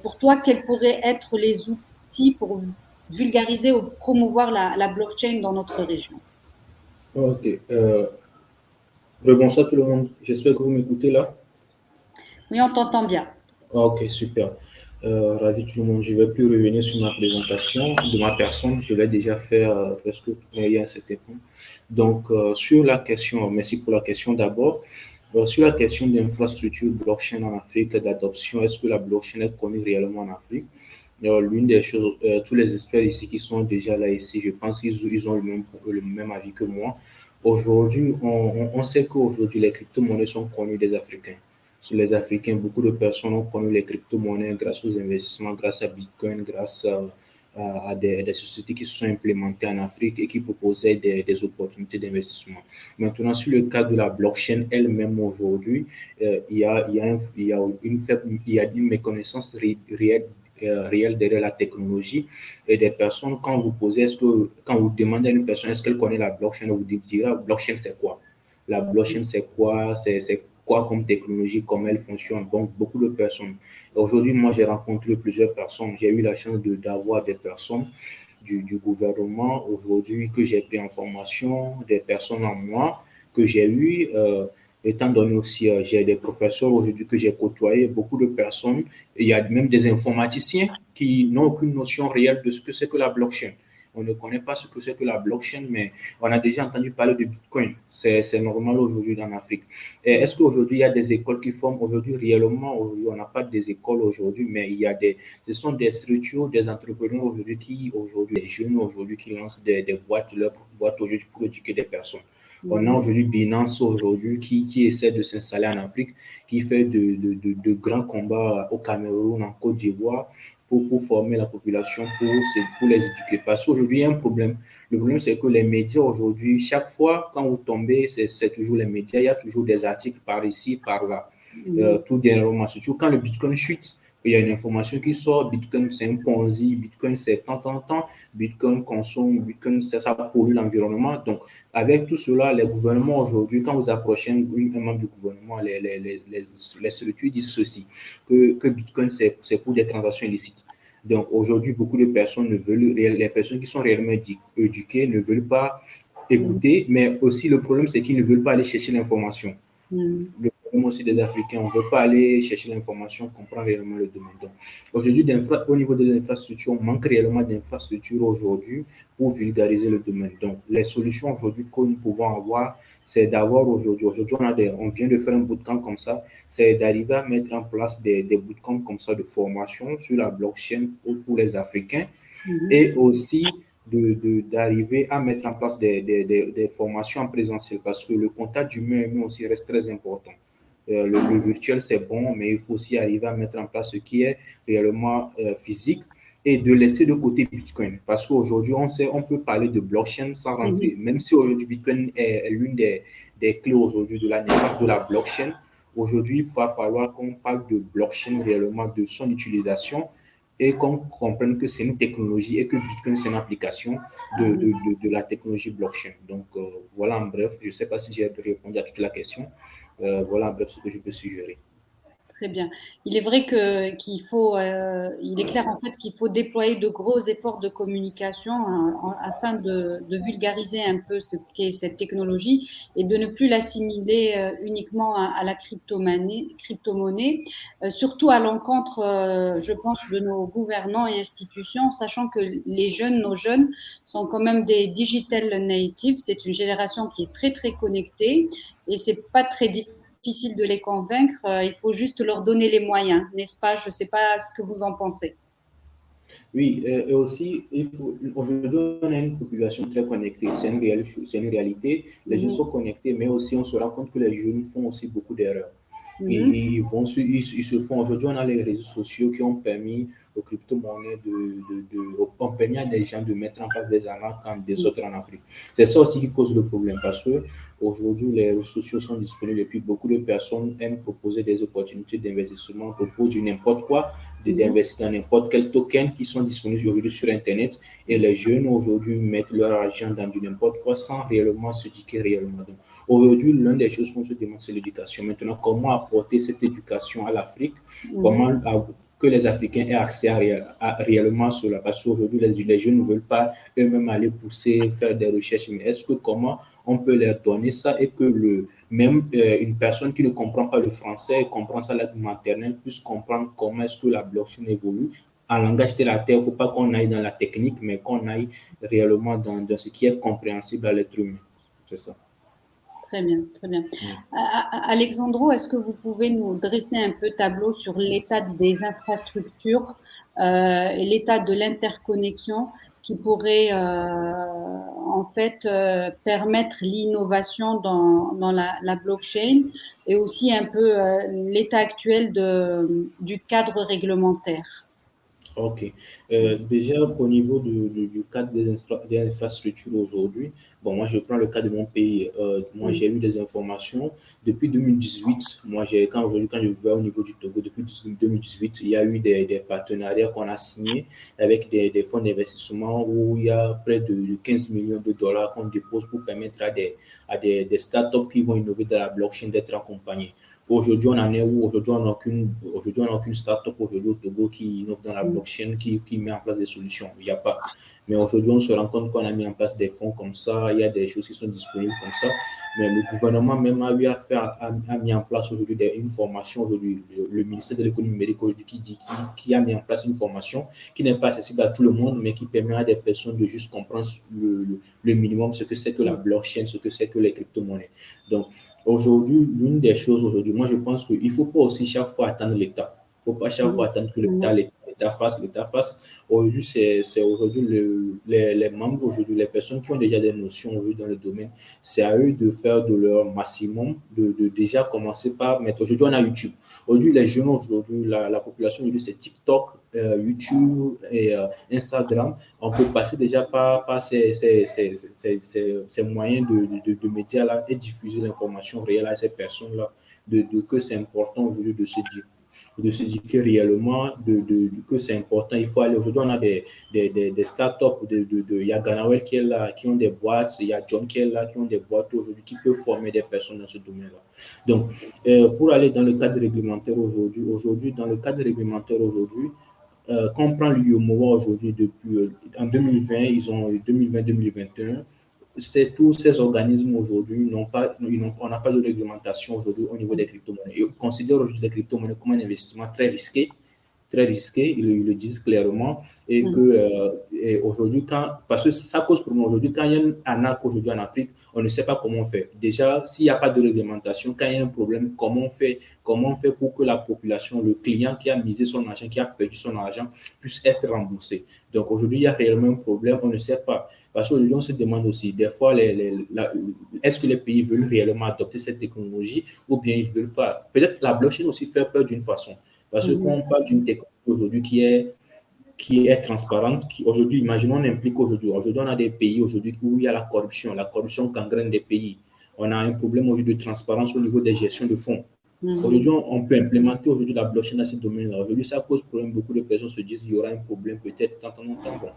Pour toi, quels pourraient être les outils pour vulgariser ou promouvoir la blockchain dans notre région? Ok. Bonsoir tout le monde. J'espère que vous m'écoutez là. Oui, on t'entend bien. Ok, super. Ravi tout le monde. Je ne vais plus revenir sur ma présentation de ma personne. Je l'ai déjà fait presque il y a un certain temps. Donc, sur la question, merci pour la question d'abord. Sur la question d'infrastructure blockchain en Afrique, d'adoption, est-ce que la blockchain est connue réellement en Afrique? L'une des choses, tous les experts ici qui sont déjà là ici, je pense qu'ils ont le même avis que moi. Aujourd'hui, on sait qu'aujourd'hui, les crypto-monnaies sont connues des Africains. Sur les Africains, beaucoup de personnes ont connu les crypto-monnaies grâce aux investissements, grâce à Bitcoin, grâce à des sociétés qui se sont implémentées en Afrique et qui proposaient des opportunités d'investissement. Maintenant, sur le cas de la blockchain elle-même aujourd'hui, il y a une méconnaissance réelle derrière la technologie et des personnes, quand vous demandez à une personne est-ce qu'elle connaît la blockchain, vous direz blockchain c'est quoi? La blockchain c'est quoi? C'est quoi comme technologie, comment elle fonctionne? Donc, beaucoup de personnes. Aujourd'hui, moi, j'ai rencontré plusieurs personnes. J'ai eu la chance d'avoir des personnes du gouvernement aujourd'hui que j'ai pris en formation, des personnes en moi que j'ai eues. Étant donné aussi, j'ai des professeurs aujourd'hui que j'ai côtoyés, beaucoup de personnes. Il y a même des informaticiens qui n'ont aucune notion réelle de ce que c'est que la blockchain. On ne connaît pas ce que c'est que la blockchain, mais on a déjà entendu parler de Bitcoin. C'est normal aujourd'hui en Afrique. Est-ce qu'aujourd'hui, il y a des écoles qui forment aujourd'hui réellement? Aujourd'hui, on n'a pas des écoles aujourd'hui, mais ce sont des structures, des entrepreneurs aujourd'hui des jeunes aujourd'hui qui lancent des boîtes, leurs boîtes aujourd'hui pour éduquer des personnes. On a aujourd'hui Binance aujourd'hui qui essaie de s'installer en Afrique, qui fait de grands combats au Cameroun, en Côte d'Ivoire, pour former la population, pour les éduquer. Parce qu'aujourd'hui, il y a un problème. Le problème, c'est que les médias aujourd'hui, chaque fois, quand vous tombez, c'est toujours les médias, il y a toujours des articles par ici, par là. Tout dernièrement, surtout quand le Bitcoin chute, il y a une information qui sort, Bitcoin c'est un Ponzi, Bitcoin c'est tant, Bitcoin consomme, Bitcoin ça pollue l'environnement. Donc, avec tout cela, les gouvernements aujourd'hui, quand vous approchez un membre du gouvernement, les structures disent ceci, que Bitcoin c'est pour des transactions illicites. Donc, aujourd'hui, beaucoup de personnes les personnes qui sont réellement éduquées ne veulent pas écouter, mais aussi le problème, c'est qu'ils ne veulent pas aller chercher l'information. Le problème aussi des Africains, on ne veut pas aller chercher l'information, comprendre réellement le domaine. Donc, aujourd'hui, au niveau des infrastructures, on manque réellement d'infrastructures aujourd'hui pour vulgariser le domaine. Donc, les solutions aujourd'hui que nous pouvons avoir, c'est d'avoir aujourd'hui, on vient de faire un bootcamp comme ça, c'est d'arriver à mettre en place des bootcamps comme ça de formation sur la blockchain pour les Africains et aussi d'arriver à mettre en place des formations en présentiel parce que le contact humain aussi reste très important. Le virtuel, c'est bon, mais il faut aussi arriver à mettre en place ce qui est réellement physique et de laisser de côté Bitcoin. Parce qu'aujourd'hui, on peut parler de blockchain sans rentrer. Même si aujourd'hui, Bitcoin est l'une des clés aujourd'hui de la naissance de la blockchain, aujourd'hui, il va falloir qu'on parle de blockchain réellement, de son utilisation et qu'on comprenne que c'est une technologie et que Bitcoin, c'est une application de la technologie blockchain. Donc, voilà en bref, je ne sais pas si j'ai répondu à toute la question. Voilà en bref ce que je peux suggérer. Très bien. Il est vrai qu'il faut, il est clair en fait qu'il faut déployer de gros efforts de communication afin de vulgariser un peu ce qu'est cette technologie et de ne plus l'assimiler uniquement à la crypto-monnaie, surtout à l'encontre, je pense, de nos gouvernants et institutions, sachant que nos jeunes sont quand même des digital natives. C'est une génération qui est très, très connectée et c'est pas très difficile de les convaincre, il faut juste leur donner les moyens, n'est-ce pas? Je ne sais pas ce que vous en pensez. Oui, et aussi, aujourd'hui, on a une population très connectée, c'est une réalité. Les jeunes sont connectés, mais aussi on se rend compte que les jeunes font aussi beaucoup d'erreurs. Ils se font, aujourd'hui, on a les réseaux sociaux qui ont permis aux crypto-monnaies ont permis à des gens de mettre en place des arnaques comme des autres en Afrique. C'est ça aussi qui cause le problème parce que aujourd'hui, les réseaux sociaux sont disponibles et puis beaucoup de personnes aiment proposer des opportunités d'investissement, proposent du n'importe quoi, d'investir dans n'importe quel token qui sont disponibles aujourd'hui sur Internet et les jeunes aujourd'hui mettent leur argent dans du n'importe quoi sans réellement s'éduquer réellement. Donc, aujourd'hui, l'une des choses qu'on se demande, c'est l'éducation. Maintenant, comment apporter cette éducation à l'Afrique? Comment que les Africains aient accès à réellement cela? Parce qu'aujourd'hui, les jeunes ne veulent pas eux-mêmes aller pousser, faire des recherches. Mais est-ce que comment on peut leur donner ça et que même une personne qui ne comprend pas le français et comprend ça la langue maternelle puisse comprendre comment est-ce que la blockchain évolue en langage terre à terre? Il ne faut pas qu'on aille dans la technique, mais qu'on aille réellement dans ce qui est compréhensible à l'être humain. C'est ça. Très bien, très bien. Alexandro, est-ce que vous pouvez nous dresser un peu tableau sur l'état des infrastructures et l'état de l'interconnexion qui pourrait en fait permettre l'innovation dans la blockchain et aussi un peu l'état actuel du cadre réglementaire? Ok. Déjà, au niveau du cadre des infrastructures aujourd'hui, bon, moi, je prends le cas de mon pays. Moi, j'ai eu des informations depuis 2018. Moi, quand je vais au niveau du Togo, depuis 2018, il y a eu des partenariats qu'on a signés avec des fonds d'investissement où il y a près de 15 millions de dollars qu'on dépose pour permettre à des startups qui vont innover dans la blockchain d'être accompagnés. Aujourd'hui, on en est où? Aujourd'hui, on n'a aucune start-up aujourd'hui au Togo qui innove dans la blockchain, qui met en place des solutions. Il n'y a pas. Mais aujourd'hui, on se rend compte qu'on a mis en place des fonds comme ça, il y a des choses qui sont disponibles comme ça. Mais le gouvernement même a mis en place aujourd'hui une formation aujourd'hui. Le ministère de l'économie numérique qui a mis en place une formation qui n'est pas accessible à tout le monde, mais qui permet à des personnes de juste comprendre le minimum, ce que c'est que la blockchain, ce que c'est que les crypto-monnaies. Donc, aujourd'hui, l'une des choses aujourd'hui, moi je pense qu'il ne faut pas aussi chaque fois attendre l'État. Il ne faut pas chaque fois attendre que l'État l'interface. L'interface, aujourd'hui, c'est aujourd'hui les membres, aujourd'hui, les personnes qui ont déjà des notions aujourd'hui dans le domaine, c'est à eux de faire de leur maximum, de déjà commencer par mettre. Aujourd'hui, on a YouTube. Aujourd'hui, les jeunes, aujourd'hui, la population, aujourd'hui, c'est TikTok, YouTube et Instagram. On peut passer déjà par ces moyens de médias-là et diffuser l'information réelle à ces personnes-là, que c'est important aujourd'hui de se dire que réellement, que c'est important. Il faut aller. Aujourd'hui, on a des startups. Il y a Ganawel qui est là, qui ont des boîtes. Il y a John qui est là, qui ont des boîtes aujourd'hui, qui peuvent former des personnes dans ce domaine-là. Donc, pour aller dans le cadre réglementaire aujourd'hui, dans le cadre réglementaire aujourd'hui, quand on prend l'UEMOA aujourd'hui, depuis en 2020, ils ont 2020-2021, tous ces organismes aujourd'hui on n'a pas de réglementation aujourd'hui au niveau des crypto-monnaies. Ils considèrent aujourd'hui les crypto-monnaies comme un investissement très risqué, ils le disent clairement, et que aujourd'hui, parce que ça cause problème aujourd'hui, quand il y a un arnaque aujourd'hui en Afrique, on ne sait pas comment on fait. Déjà, s'il n'y a pas de réglementation, quand il y a un problème, comment on fait pour que la population, le client qui a misé son argent, qui a perdu son argent, puisse être remboursé. Donc aujourd'hui, il y a réellement un problème, on ne sait pas. Parce qu'aujourd'hui, on se demande aussi, des fois, est-ce que les pays veulent réellement adopter cette technologie ou bien ils ne veulent pas? Peut-être la blockchain aussi fait peur d'une façon. Parce que quand on parle d'une technologie aujourd'hui qui est transparente, aujourd'hui, imaginons, on implique aujourd'hui, on a des pays aujourd'hui où il y a la corruption gangrène des pays. On a un problème aujourd'hui de transparence au niveau des gestions de fonds. Aujourd'hui, on peut implémenter aujourd'hui la blockchain dans ce domaine-là. Aujourd'hui, ça pose problème. Beaucoup de personnes se disent qu'il y aura un problème peut-être tant. Bon.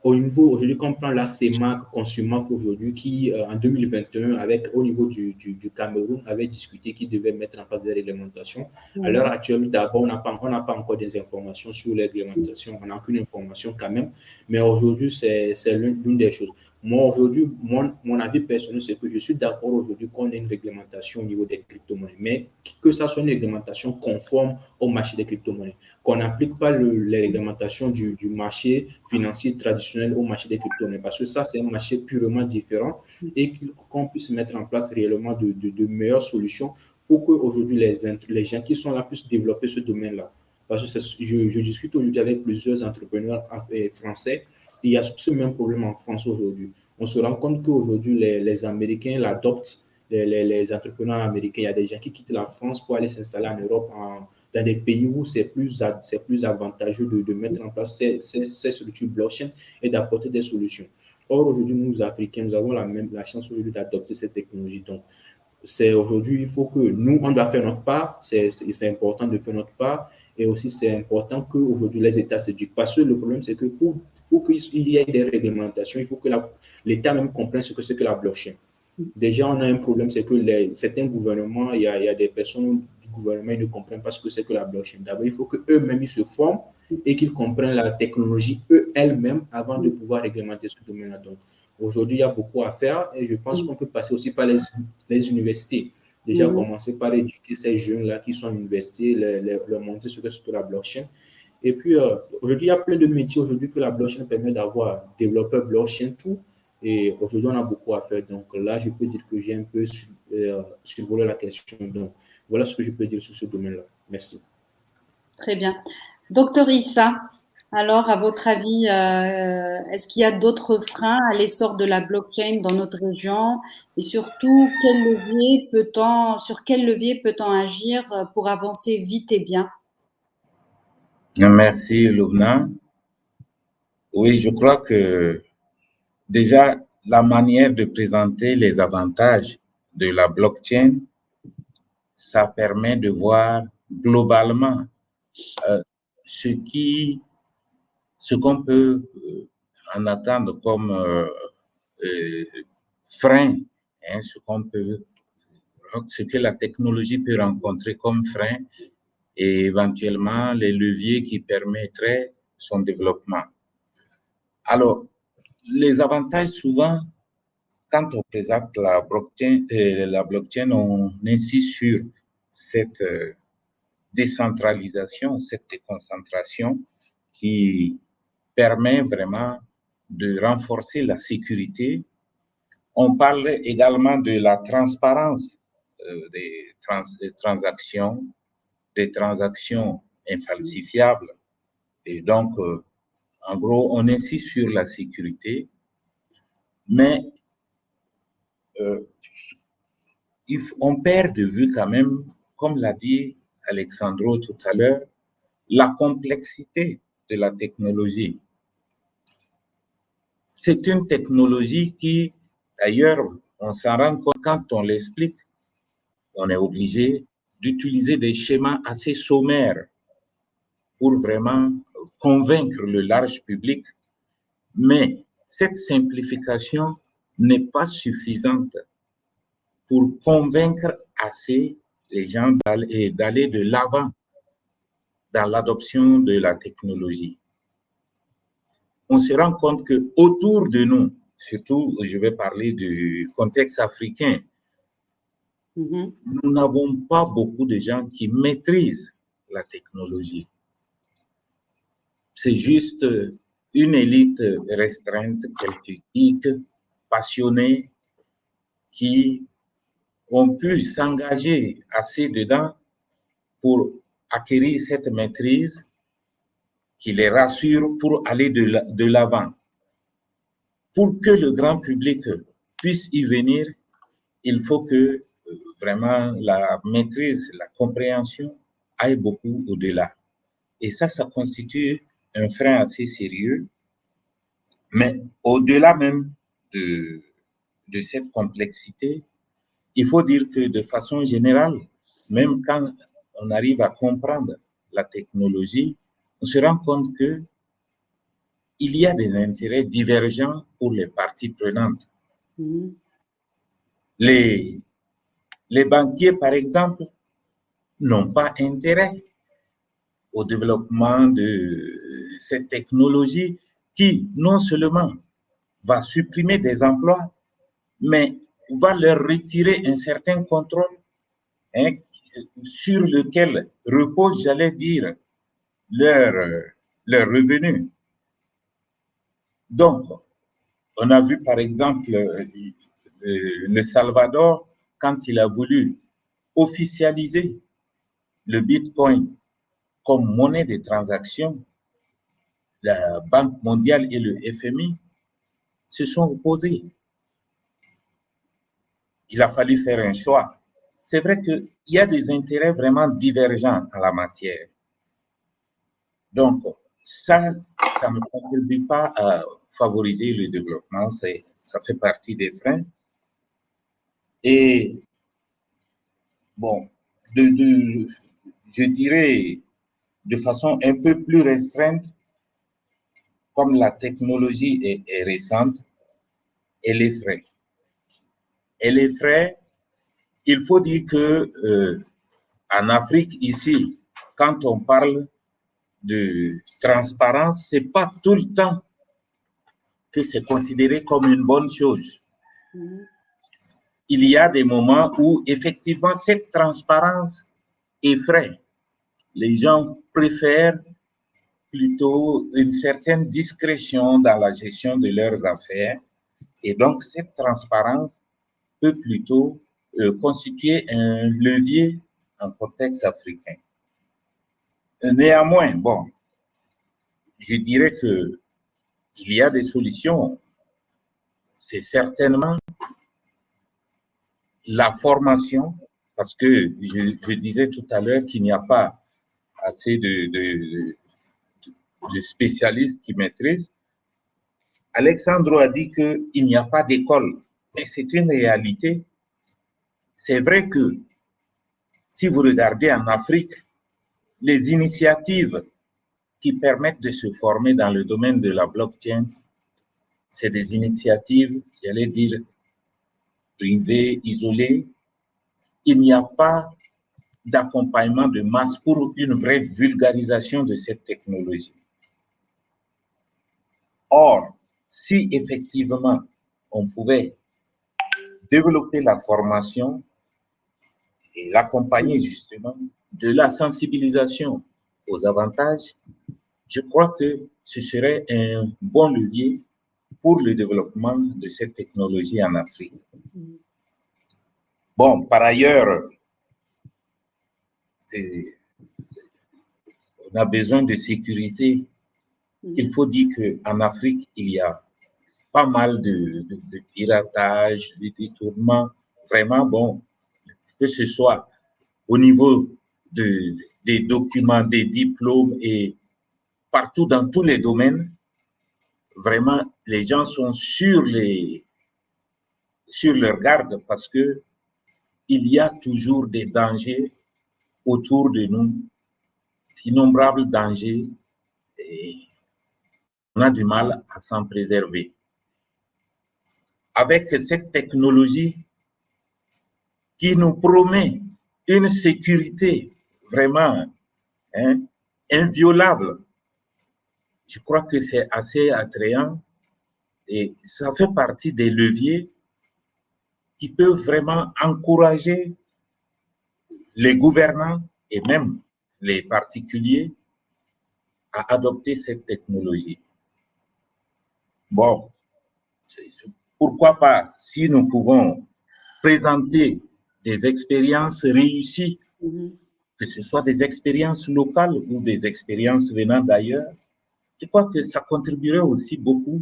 Au niveau, aujourd'hui, quand on prend la CEMAC, Consumaf aujourd'hui, qui en 2021, au niveau du Cameroun, avait discuté qu'il devait mettre en place des réglementations. À l'heure actuelle, d'abord, on n'a pas encore des informations sur les réglementations, on n'a aucune information quand même, mais aujourd'hui, c'est l'une des choses. Moi, aujourd'hui, mon avis personnel, c'est que je suis d'accord aujourd'hui qu'on ait une réglementation au niveau des crypto-monnaies, mais que ça soit une réglementation conforme au marché des crypto-monnaies, qu'on n'applique pas les réglementations du marché financier traditionnel au marché des crypto-monnaies, parce que ça, c'est un marché purement différent et qu'on puisse mettre en place réellement de meilleures solutions pour qu'aujourd'hui, les gens qui sont là puissent développer ce domaine-là. Parce que je discute aujourd'hui avec plusieurs entrepreneurs français. Il y a ce même problème en France aujourd'hui. On se rend compte qu'aujourd'hui, les Américains l'adoptent, les entrepreneurs américains. Il y a des gens qui quittent la France pour aller s'installer en Europe, dans des pays où c'est plus avantageux de mettre en place ces structures blockchain et d'apporter des solutions. Or, aujourd'hui, nous, Africains, nous avons la chance aujourd'hui d'adopter cette technologie. Donc, aujourd'hui, il faut que nous, on doit faire notre part. C'est important de faire notre part. Et aussi, c'est important qu'aujourd'hui, les États s'éduquent. Parce que le problème, c'est que pour qu'il y ait des réglementations, il faut que l'État même comprenne ce que c'est que la blockchain. Déjà, on a un problème, c'est que certains gouvernements, il y a des personnes du gouvernement qui ne comprennent pas ce que c'est que la blockchain. D'abord, il faut qu'eux-mêmes ils se forment et qu'ils comprennent la technologie eux-mêmes avant de pouvoir réglementer ce domaine-là. Donc, aujourd'hui, il y a beaucoup à faire et je pense qu'on peut passer aussi par les universités. Déjà, commencer par éduquer ces jeunes-là qui sont à l'université, leur montrer ce que c'est que la blockchain. Et puis, aujourd'hui, il y a plein de métiers aujourd'hui que la blockchain permet d'avoir. Développeur blockchain, tout. Et aujourd'hui, on a beaucoup à faire. Donc là, je peux dire que j'ai un peu survolé la question. Donc, voilà ce que je peux dire sur ce domaine-là. Merci. Très bien. Docteur Issa, alors, à votre avis, est-ce qu'il y a d'autres freins à l'essor de la blockchain dans notre région? Et surtout, sur quel levier peut-on agir pour avancer vite et bien? Merci, Lubna. Oui, je crois que déjà, la manière de présenter les avantages de la blockchain, ça permet de voir globalement ce qu'on peut en attendre comme frein, hein, ce que la technologie peut rencontrer comme frein et éventuellement les leviers qui permettraient son développement. Alors, les avantages, souvent, quand on présente la blockchain, on insiste sur cette décentralisation, cette déconcentration qui permet vraiment de renforcer la sécurité. On parle également de la transparence des transactions infalsifiables. Et donc, en gros, on insiste sur la sécurité, mais on perd de vue quand même, comme l'a dit Alexandro tout à l'heure, la complexité de la technologie. C'est une technologie qui, d'ailleurs, on s'en rend compte quand on l'explique, on est obligé d'utiliser des schémas assez sommaires pour vraiment convaincre le large public. Mais cette simplification n'est pas suffisante pour convaincre assez les gens d'aller de l'avant dans l'adoption de la technologie. On se rend compte que autour de nous, surtout je vais parler du contexte africain, nous n'avons pas beaucoup de gens qui maîtrisent la technologie. C'est juste une élite restreinte, quelques geeks, passionnés, qui ont pu s'engager assez dedans pour acquérir cette maîtrise qui les rassure pour aller de l'avant. Pour que le grand public puisse y venir, il faut que vraiment la maîtrise, la compréhension aille beaucoup au-delà. Et ça constitue un frein assez sérieux. Mais au-delà même de cette complexité, il faut dire que de façon générale, même quand on arrive à comprendre la technologie, on se rend compte que il y a des intérêts divergents pour les parties prenantes. Les banquiers, par exemple, n'ont pas intérêt au développement de cette technologie qui, non seulement va supprimer des emplois, mais va leur retirer un certain contrôle sur lequel repose, j'allais dire, leur revenu. Donc, on a vu par exemple le Salvador, quand il a voulu officialiser le Bitcoin comme monnaie de transaction, la Banque mondiale et le FMI se sont opposés. Il a fallu faire un choix. C'est vrai qu'il y a des intérêts vraiment divergents en la matière. Donc, ça ne contribue pas à favoriser le développement, ça fait partie des freins. Et bon, je dirais de façon un peu plus restreinte, comme la technologie est récente, elle effraie. Elle effraie. Il faut dire que en Afrique, ici, quand on parle de transparence, c'est pas tout le temps que c'est considéré comme une bonne chose. Il y a des moments où, effectivement, cette transparence effraie. Les gens préfèrent plutôt une certaine discrétion dans la gestion de leurs affaires. Et donc, cette transparence peut plutôt constituer un levier en contexte africain. Néanmoins, bon, je dirais que il y a des solutions. C'est certainement la formation, parce que je disais tout à l'heure qu'il n'y a pas assez de spécialistes qui maîtrisent. Alexandro a dit qu'il n'y a pas d'école, mais c'est une réalité. C'est vrai que si vous regardez en Afrique, les initiatives qui permettent de se former dans le domaine de la blockchain, c'est des initiatives, j'allais dire, privées, isolées. Il n'y a pas d'accompagnement de masse pour une vraie vulgarisation de cette technologie. Or, si effectivement on pouvait développer la formation et l'accompagner justement de la sensibilisation aux avantages, je crois que ce serait un bon levier pour le développement de cette technologie en Afrique. Bon, par ailleurs, on a besoin de sécurité. Il faut dire qu'en Afrique, il y a pas mal de piratage, de détournement. Vraiment, bon, que ce soit au niveau des documents, des diplômes et partout dans tous les domaines, vraiment, les gens sont sur leur garde parce que il y a toujours des dangers autour de nous, d'innombrables dangers, et on a du mal à s'en préserver. Avec cette technologie qui nous promet une sécurité vraiment inviolable, je crois que c'est assez attrayant et ça fait partie des leviers qui peuvent vraiment encourager les gouvernants et même les particuliers à adopter cette technologie. Bon, pourquoi pas, si nous pouvons présenter des expériences réussies, que ce soit des expériences locales ou des expériences venant d'ailleurs, je crois que ça contribuerait aussi beaucoup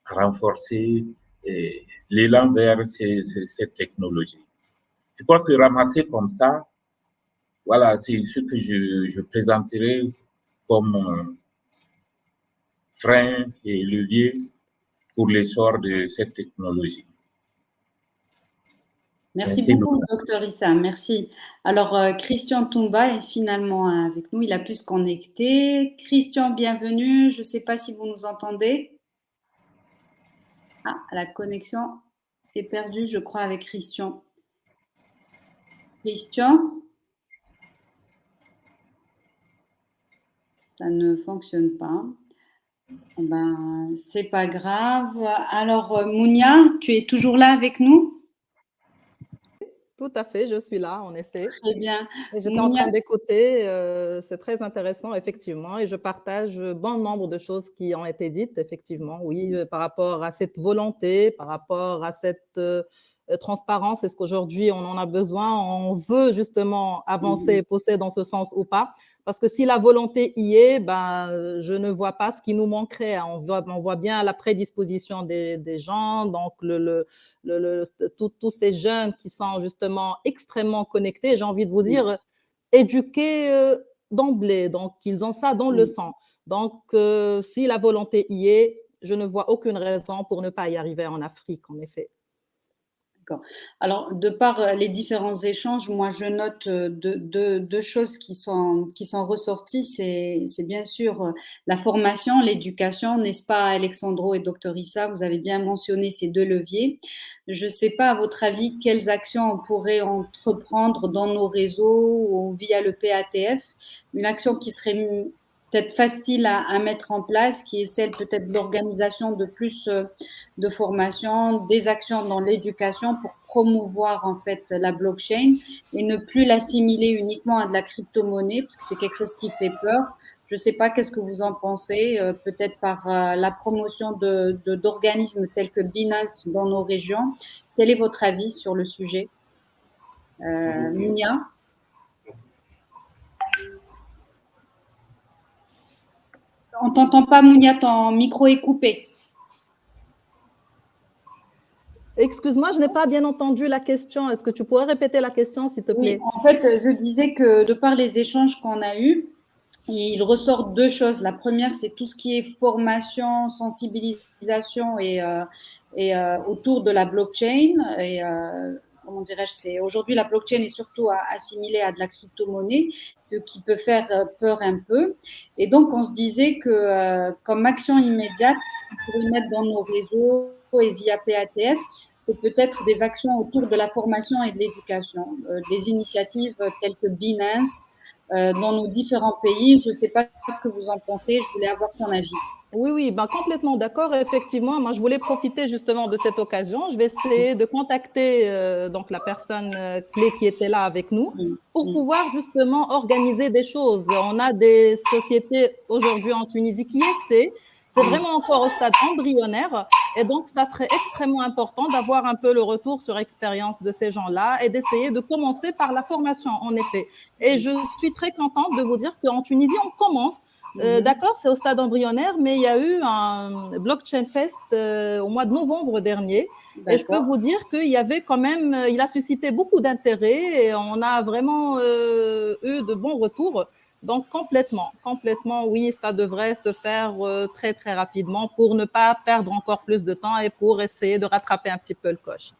à renforcer l'élan vers cette technologie. Je crois que ramasser comme ça, voilà, c'est ce que je présenterai comme frein et levier pour l'essor de cette technologie. Merci beaucoup, Dr Issa. Merci. Alors, Christian Toumba est finalement avec nous. Il a pu se connecter. Christian, bienvenue. Je ne sais pas si vous nous entendez. Ah, la connexion est perdue, je crois, avec Christian. Christian? Ça ne fonctionne pas. Ben, c'est pas grave. Alors, Mounia, tu es toujours là avec nous? Tout à fait, je suis là, en effet. Très bien. J'étais en train d'écouter, c'est très intéressant, effectivement, et je partage bon nombre de choses qui ont été dites, effectivement, oui, par rapport à cette volonté, par rapport à cette transparence. Est-ce qu'aujourd'hui, on en a besoin? On veut justement avancer et pousser dans ce sens ou pas? Parce que si la volonté y est, ben, je ne vois pas ce qui nous manquerait. On voit bien la prédisposition des gens, donc tous ces jeunes qui sont justement extrêmement connectés, j'ai envie de vous dire, éduqués d'emblée. Donc, ils ont ça dans le sang. Donc, si la volonté y est, je ne vois aucune raison pour ne pas y arriver en Afrique, en effet. D'accord. Alors, de par les différents échanges, moi, je note deux choses qui sont ressorties. C'est bien sûr la formation, l'éducation, n'est-ce pas, Alexandro et Dr Issa? Vous avez bien mentionné ces deux leviers. Je ne sais pas, à votre avis, quelles actions on pourrait entreprendre dans nos réseaux ou via le PATF. Une action qui serait peut-être facile à mettre en place, qui est celle peut-être de l'organisation de plus de formation, des actions dans l'éducation pour promouvoir en fait la blockchain et ne plus l'assimiler uniquement à de la crypto-monnaie, parce que c'est quelque chose qui fait peur. Je ne sais pas, qu'est-ce que vous en pensez, peut-être par la promotion d'organismes tels que Binance dans nos régions. Quel est votre avis sur le sujet, Mounia? On ne t'entend pas, Mounia, ton micro est coupé. Excuse-moi, je n'ai pas bien entendu la question. Est-ce que tu pourrais répéter la question, s'il te plaît? Oui, en fait, je disais que de par les échanges qu'on a eus, il ressort deux choses. La première, c'est tout ce qui est formation, sensibilisation et autour de la blockchain. Et comment dirais-je, aujourd'hui la blockchain est surtout assimilée à de la crypto-monnaie, ce qui peut faire peur un peu. Et donc, on se disait que comme action immédiate, on pourrait mettre dans nos réseaux et via PATF, c'est peut-être des actions autour de la formation et de l'éducation, des initiatives telles que Binance dans nos différents pays. Je ne sais pas ce que vous en pensez, je voulais avoir ton avis. Oui, ben complètement d'accord. Effectivement, moi, je voulais profiter justement de cette occasion. Je vais essayer de contacter donc la personne clé qui était là avec nous pour pouvoir justement organiser des choses. On a des sociétés aujourd'hui en Tunisie qui essaient. C'est vraiment encore au stade embryonnaire, Et donc, ça serait extrêmement important d'avoir un peu le retour sur expérience de ces gens-là et d'essayer de commencer par la formation, en effet. Et je suis très contente de vous dire qu'en Tunisie, on commence. D'accord, c'est au stade embryonnaire, mais il y a eu un Blockchain Fest au mois de novembre dernier. Et je peux vous dire qu'il y avait quand même, il a suscité beaucoup d'intérêt et on a vraiment eu de bons retours. Donc, complètement, oui, ça devrait se faire très, très rapidement pour ne pas perdre encore plus de temps et pour essayer de rattraper un petit peu le coche.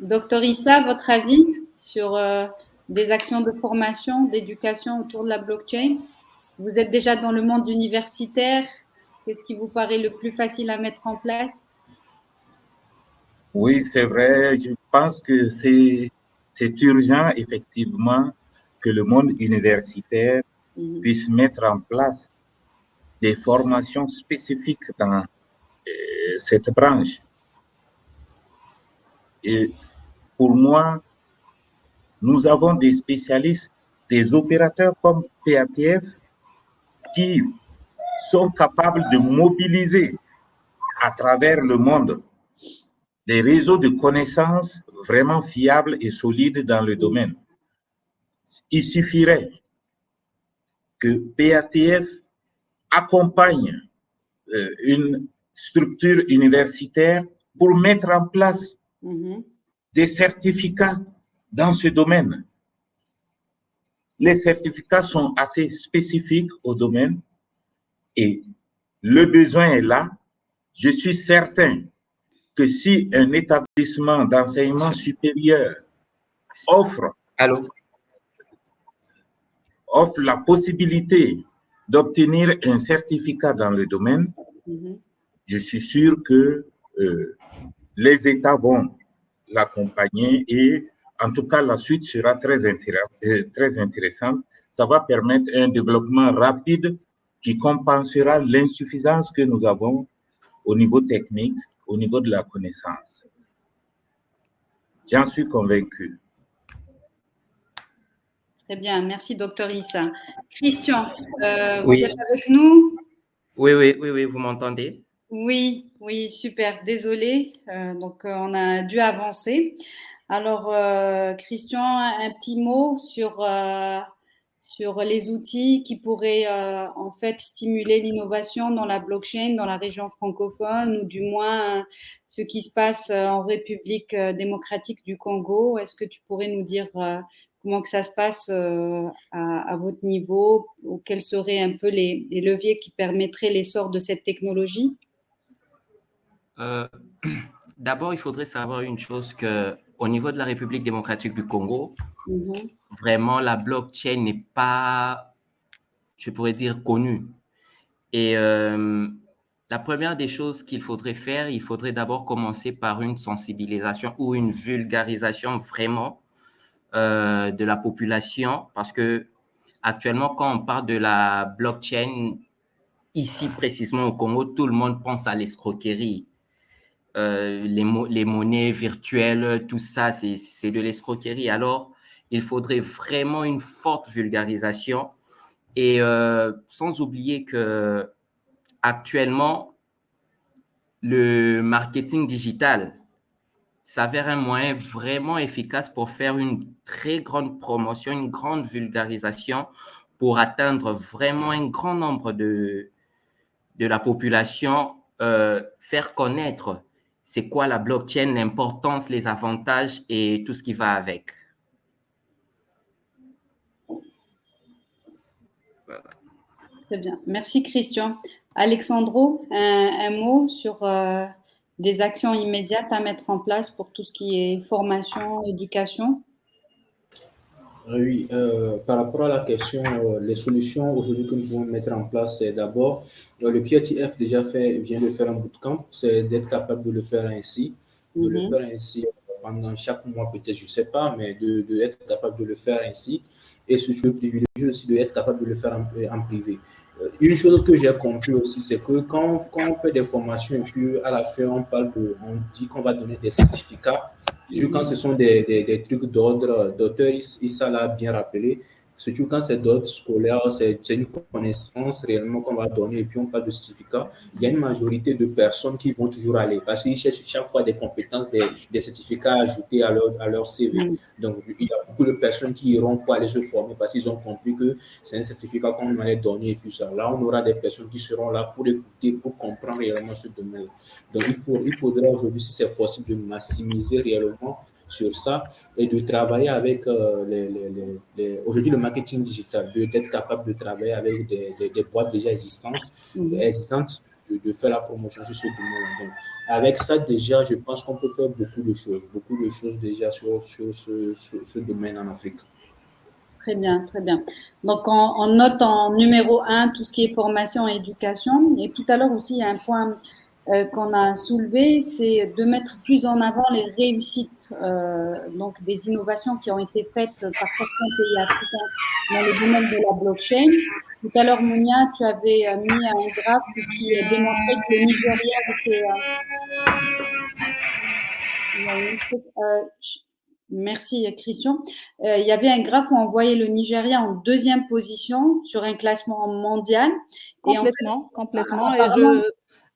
Docteur Issa, votre avis sur des actions de formation, d'éducation autour de la blockchain? Vous êtes déjà dans le monde universitaire. Qu'est-ce qui vous paraît le plus facile à mettre en place? Oui, c'est vrai. Je pense que c'est urgent, effectivement, que le monde universitaire puisse mettre en place des formations spécifiques dans cette branche. Et pour moi, nous avons des spécialistes, des opérateurs comme PATF qui sont capables de mobiliser à travers le monde des réseaux de connaissances vraiment fiables et solides dans le domaine. Il suffirait que PATF accompagne une structure universitaire pour mettre en place des certificats dans ce domaine. Les certificats sont assez spécifiques au domaine et le besoin est là. Je suis certain que si un établissement d'enseignement supérieur offre la possibilité d'obtenir un certificat dans le domaine, je suis sûr que les États vont l'accompagner et en tout cas la suite sera très intéressante. Ça va permettre un développement rapide qui compensera l'insuffisance que nous avons au niveau technique, au niveau de la connaissance. J'en suis convaincu. Très bien, merci Dr Issa. Christian, vous êtes avec nous? Oui, vous m'entendez? Oui, super, désolé. Donc, on a dû avancer. Alors, Christian, un petit mot sur les outils qui pourraient en fait stimuler l'innovation dans la blockchain, dans la région francophone, ou du moins ce qui se passe en République démocratique du Congo. Est-ce que tu pourrais nous dire comment que ça se passe à votre niveau, ou quels seraient un peu les leviers qui permettraient l'essor de cette technologie? D'abord, il faudrait savoir une chose, qu'au niveau de la République démocratique du Congo, vraiment, la blockchain n'est pas, je pourrais dire, connue. Et la première des choses qu'il faudrait faire, il faudrait d'abord commencer par une sensibilisation ou une vulgarisation vraiment de la population, parce que actuellement, quand on parle de la blockchain, ici précisément au Congo, tout le monde pense à l'escroquerie. Les monnaies virtuelles, tout ça, c'est de l'escroquerie. Alors, il faudrait vraiment une forte vulgarisation et sans oublier que actuellement, le marketing digital s'avère un moyen vraiment efficace pour faire une très grande promotion, une grande vulgarisation pour atteindre vraiment un grand nombre de la population, faire connaître c'est quoi la blockchain, l'importance, les avantages et tout ce qui va avec. Voilà. Très bien. Merci, Christian. Alexandro, un mot sur des actions immédiates à mettre en place pour tout ce qui est formation, éducation? Oui, par rapport à la question, les solutions aujourd'hui que nous pouvons mettre en place, c'est d'abord, le PATF déjà vient de faire un bootcamp, c'est d'être capable de le faire ainsi, pendant chaque mois peut-être, je ne sais pas, mais d'être capable de le faire ainsi, et surtout le privilégié aussi d'être capable de le faire en privé. Une chose que j'ai compris aussi, c'est que quand on fait des formations et puis à la fin on dit qu'on va donner des certificats, quand ce sont des trucs d'ordre, docteur Issa l'a bien rappelé, Surtout quand c'est d'ordre scolaire, c'est une connaissance réellement qu'on va donner et puis on parle de certificat. Il y a une majorité de personnes qui vont toujours aller parce qu'ils cherchent chaque fois des compétences, des certificats ajoutés à leur CV. Donc, il y a beaucoup de personnes qui iront pour aller se former parce qu'ils ont compris que c'est un certificat qu'on allait donner et puis ça. Là, on aura des personnes qui seront là pour écouter, pour comprendre réellement ce domaine. Donc, il faudrait aujourd'hui, si c'est possible, de maximiser réellement sur ça et de travailler avec aujourd'hui le marketing digital, d'être capable de travailler avec des boîtes déjà existantes, de faire la promotion sur ce domaine. Donc, avec ça, déjà, je pense qu'on peut faire beaucoup de choses déjà sur ce domaine en Afrique. Très bien, très bien. Donc, on note en numéro 1 tout ce qui est formation et éducation. Et tout à l'heure aussi, il y a un point qu'on a soulevé, c'est de mettre plus en avant les réussites, donc des innovations qui ont été faites par certains pays africains dans le domaine de la blockchain. Tout à l'heure, Mounia, tu avais mis un graphe qui démontrait que le Nigeria était... Merci Christian. Il y avait un graphe où on voyait le Nigeria en 2e position sur un classement mondial. Complètement, complètement. Et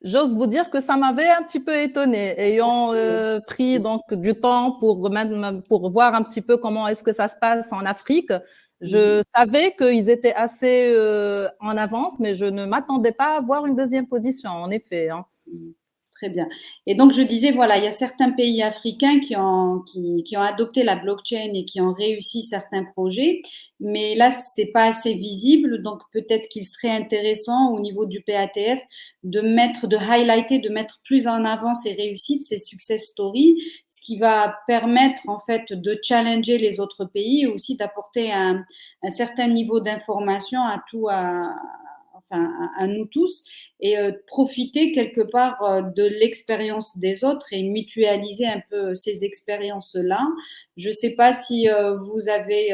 j'ose vous dire que ça m'avait un petit peu étonnée, ayant pris donc du temps pour voir un petit peu comment est-ce que ça se passe en Afrique. Je savais qu'ils étaient assez en avance, mais je ne m'attendais pas à voir une 2e position, en effet. Hein. Très bien. Et donc, je disais, voilà, il y a certains pays africains qui ont adopté la blockchain et qui ont réussi certains projets, mais là, c'est pas assez visible. Donc, peut-être qu'il serait intéressant au niveau du PATF de highlighter, de mettre plus en avant ces réussites, ces success stories, ce qui va permettre, en fait, de challenger les autres pays et aussi d'apporter un certain niveau d'information à nous tous et profiter quelque part de l'expérience des autres et mutualiser un peu ces expériences-là. Je ne sais pas si vous avez,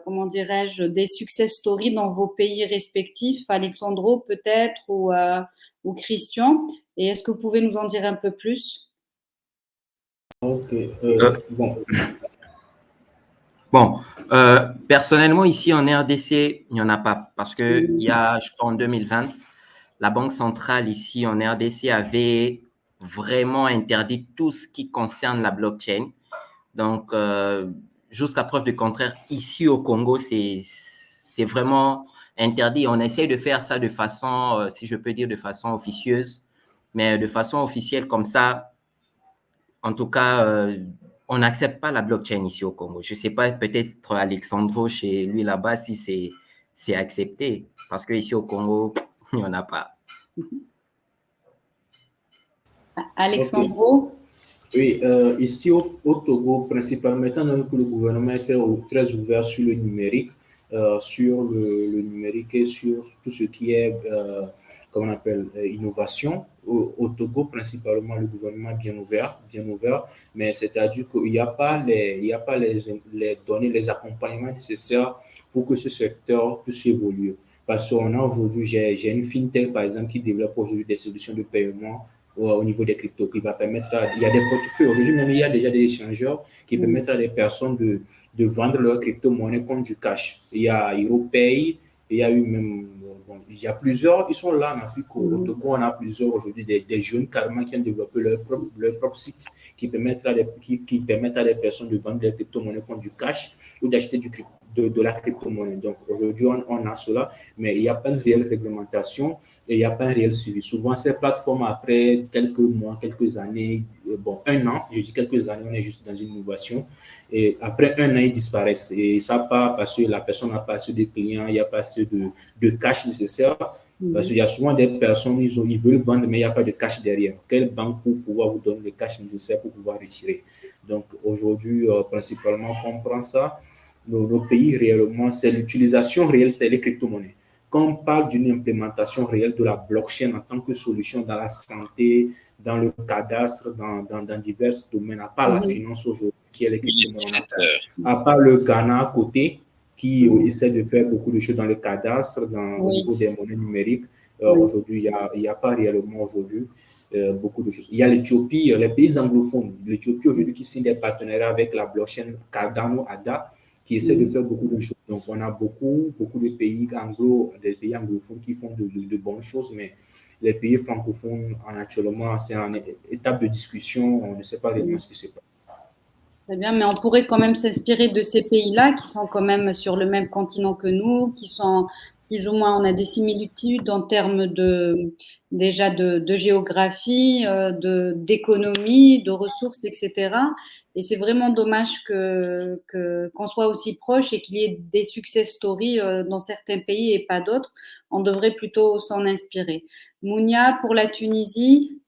comment dirais-je, des success stories dans vos pays respectifs, Alexandro peut-être ou Christian. Et est-ce que vous pouvez nous en dire un peu plus? Ok, Bon, personnellement, ici en RDC, il n'y en a pas parce que il y a, je crois, en 2020, la Banque centrale ici en RDC avait vraiment interdit tout ce qui concerne la blockchain. Donc, jusqu'à preuve du contraire, ici au Congo, c'est vraiment interdit. On essaie de faire ça de façon, si je peux dire, de façon officieuse, mais de façon officielle comme ça, en tout cas, on n'accepte pas la blockchain ici au Congo. Je ne sais pas, peut-être Alexandro, chez lui là-bas, si c'est accepté. Parce qu'ici au Congo, il n'y en a pas. Alexandro? Oui, ici au Togo, principalement, étant donné que le gouvernement était très ouvert sur le numérique, le numérique et sur tout ce qui est, comment on appelle, innovation. Au Togo, principalement, le gouvernement est bien ouvert, mais c'est-à-dire qu'il n'y a pas les données, les accompagnements nécessaires pour que ce secteur puisse évoluer. Parce qu'on a aujourd'hui, j'ai une fintech, par exemple, qui développe aujourd'hui des solutions de paiement au niveau des cryptos, qui va permettre il y a des portefeuilles. Aujourd'hui, même, il y a déjà des échangeurs qui permettent à des personnes de vendre leurs crypto-monnaies contre du cash. Il y a EuroPay, il y a eu même, il y a plusieurs, ils sont là en Afrique. Au Togo, on a plusieurs aujourd'hui, des jeunes carrément qui ont développé leur propre site qui permettent à des personnes de vendre des crypto-monnaies contre du cash ou d'acheter de la crypto-monnaie. Donc aujourd'hui, on a cela, mais il n'y a pas de réelle réglementation et il n'y a pas un réel suivi. Souvent, ces plateformes, après quelques mois, quelques années, un an, je dis quelques années, on est juste dans une innovation, et après un an, ils disparaissent. Et ça part parce que la personne n'a pas assez de clients, il n'y a pas assez de cash nécessaire. Parce qu'il y a souvent des personnes, ils veulent vendre, mais il n'y a pas de cash derrière. Quelle banque pour pouvoir vous donner le cash nécessaire pour pouvoir retirer? Donc aujourd'hui, principalement, on comprend ça. Nos pays réellement, c'est l'utilisation réelle, c'est les crypto-monnaies. Quand on parle d'une implémentation réelle de la blockchain en tant que solution dans la santé, dans le cadastre, dans divers domaines, à part la finance aujourd'hui, qui est les crypto-monnaies, à part le Ghana à côté, qui essaie de faire beaucoup de choses dans le cadastre, au niveau des monnaies numériques. Aujourd'hui, il n'y a pas réellement aujourd'hui beaucoup de choses. Il y a l'Éthiopie, les pays anglophones. L'Éthiopie aujourd'hui qui signe des partenariats avec la blockchain Cardano, ADA, qui essaient de faire beaucoup de choses. Donc, on a beaucoup de pays des pays anglophones qui font de bonnes choses, mais les pays francophones, actuellement, c'est en étape de discussion. On ne sait pas réellement ce qui se passe. Très bien, mais on pourrait quand même s'inspirer de ces pays-là qui sont quand même sur le même continent que nous, qui sont plus ou moins, on a des similitudes en termes déjà de géographie, d'économie, de ressources, etc. Et c'est vraiment dommage qu'on soit aussi proche et qu'il y ait des success stories dans certains pays et pas d'autres. On devrait plutôt s'en inspirer. Mounia, pour la Tunisie.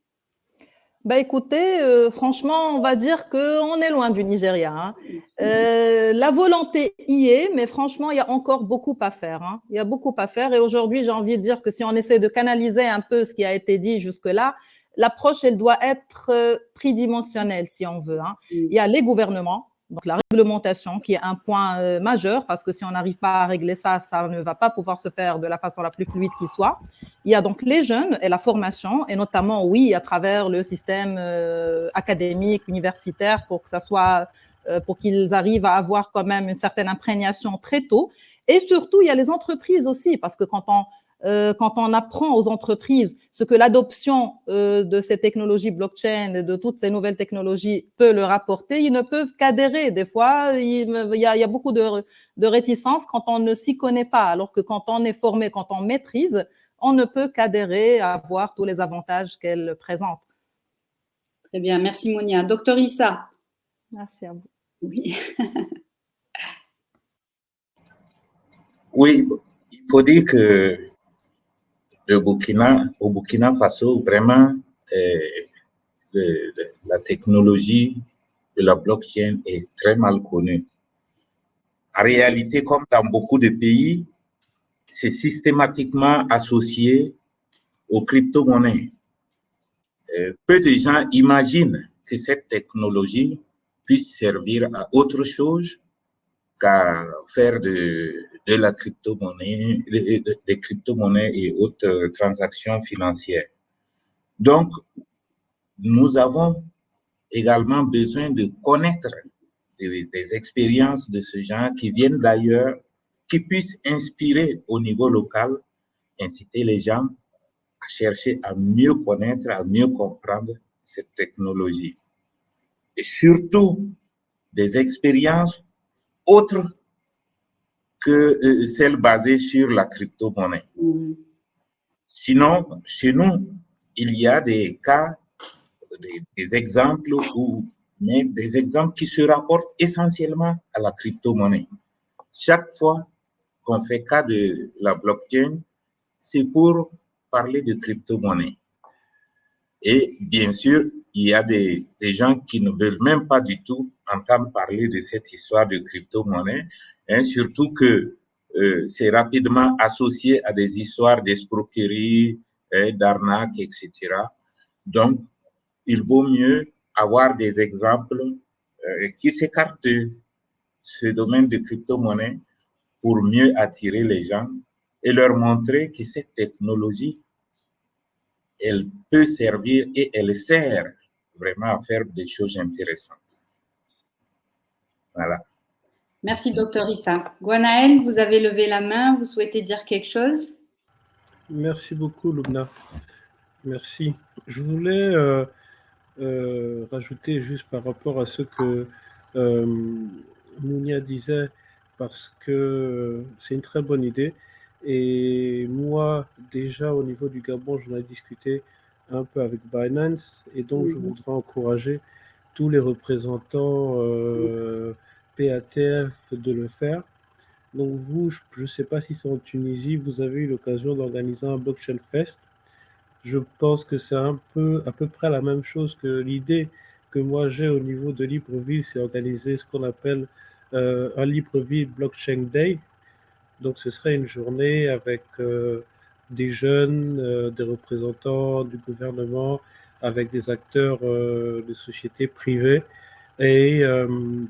Bah écoutez, franchement, on va dire qu'on est loin du Nigeria. Hein. La volonté y est, mais franchement, il y a encore beaucoup à faire. Hein. Il y a beaucoup à faire. Et aujourd'hui, j'ai envie de dire que si on essaie de canaliser un peu ce qui a été dit jusque-là, l'approche, elle doit être tridimensionnelle, si on veut. Hein. Il y a les gouvernements, donc la réglementation, qui est un point majeur, parce que si on n'arrive pas à régler ça, ça ne va pas pouvoir se faire de la façon la plus fluide qui soit. Il y a donc les jeunes et la formation, et notamment, oui, à travers le système académique, universitaire, pour que ça soit, pour qu'ils arrivent à avoir quand même une certaine imprégnation très tôt. Et surtout, il y a les entreprises aussi, parce que quand on apprend aux entreprises ce que l'adoption de ces technologies blockchain et de toutes ces nouvelles technologies peut leur apporter, ils ne peuvent qu'adhérer. Des fois, il y a beaucoup de réticence quand on ne s'y connaît pas, alors que quand on est formé, quand on maîtrise, on ne peut qu'adhérer à voir tous les avantages qu'elle présente. Très bien, merci Mounia. Docteur Issa. Merci à vous. Oui. Oui, il faut dire que au Burkina Faso, vraiment, la technologie de la blockchain est très mal connue. En réalité, comme dans beaucoup de pays, c'est systématiquement associé aux crypto-monnaies. Peu de gens imaginent que cette technologie puisse servir à autre chose qu'à faire de la crypto-monnaie, des crypto-monnaies et autres transactions financières. Donc, nous avons également besoin de connaître des expériences de ce genre qui viennent d'ailleurs, qui puissent inspirer au niveau local, inciter les gens à chercher à mieux connaître, à mieux comprendre cette technologie. Et surtout, des expériences autres que celles basées sur la crypto-monnaie. Sinon, chez nous, il y a des cas, des exemples mais des exemples qui se rapportent essentiellement à la crypto-monnaie. Chaque fois qu'on fait cas de la blockchain, c'est pour parler de crypto-monnaie. Et bien sûr, il y a des gens qui ne veulent même pas du tout entendre parler de cette histoire de crypto-monnaie, hein, surtout que c'est rapidement associé à des histoires d'escroquerie, d'arnaque, etc. Donc, il vaut mieux avoir des exemples qui s'écartent de ce domaine de crypto-monnaie pour mieux attirer les gens et leur montrer que cette technologie, elle peut servir et elle sert vraiment à faire des choses intéressantes. Voilà. Merci, docteur Issa. Gwenaël, vous avez levé la main, vous souhaitez dire quelque chose? Merci beaucoup, Lubna. Merci. Je voulais rajouter juste par rapport à ce que Mounia disait, parce que c'est une très bonne idée. Et moi, déjà, au niveau du Gabon, j'en ai discuté un peu avec Binance, et donc je voudrais encourager tous les représentants PATF de le faire. Donc vous, je ne sais pas si c'est en Tunisie, vous avez eu l'occasion d'organiser un Blockchain Fest. Je pense que c'est à peu près la même chose que l'idée que moi j'ai au niveau de Libreville, c'est organiser ce qu'on appelle un Libreville Blockchain Day. Donc ce serait une journée avec des jeunes, des représentants du gouvernement, avec des acteurs de sociétés privées, et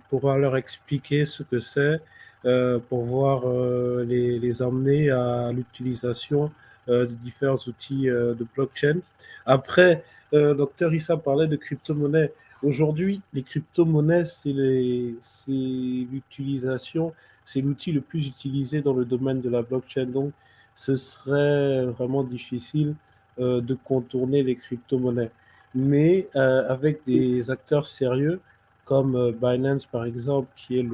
pouvoir leur expliquer ce que c'est, pouvoir les amener à l'utilisation de différents outils de blockchain. Après, docteur Issa parlait de crypto-monnaie. Aujourd'hui, les crypto-monnaies, c'est l'utilisation, c'est l'outil le plus utilisé dans le domaine de la blockchain. Donc, ce serait vraiment difficile de contourner les crypto-monnaies. Mais avec des acteurs sérieux comme Binance, par exemple, qui est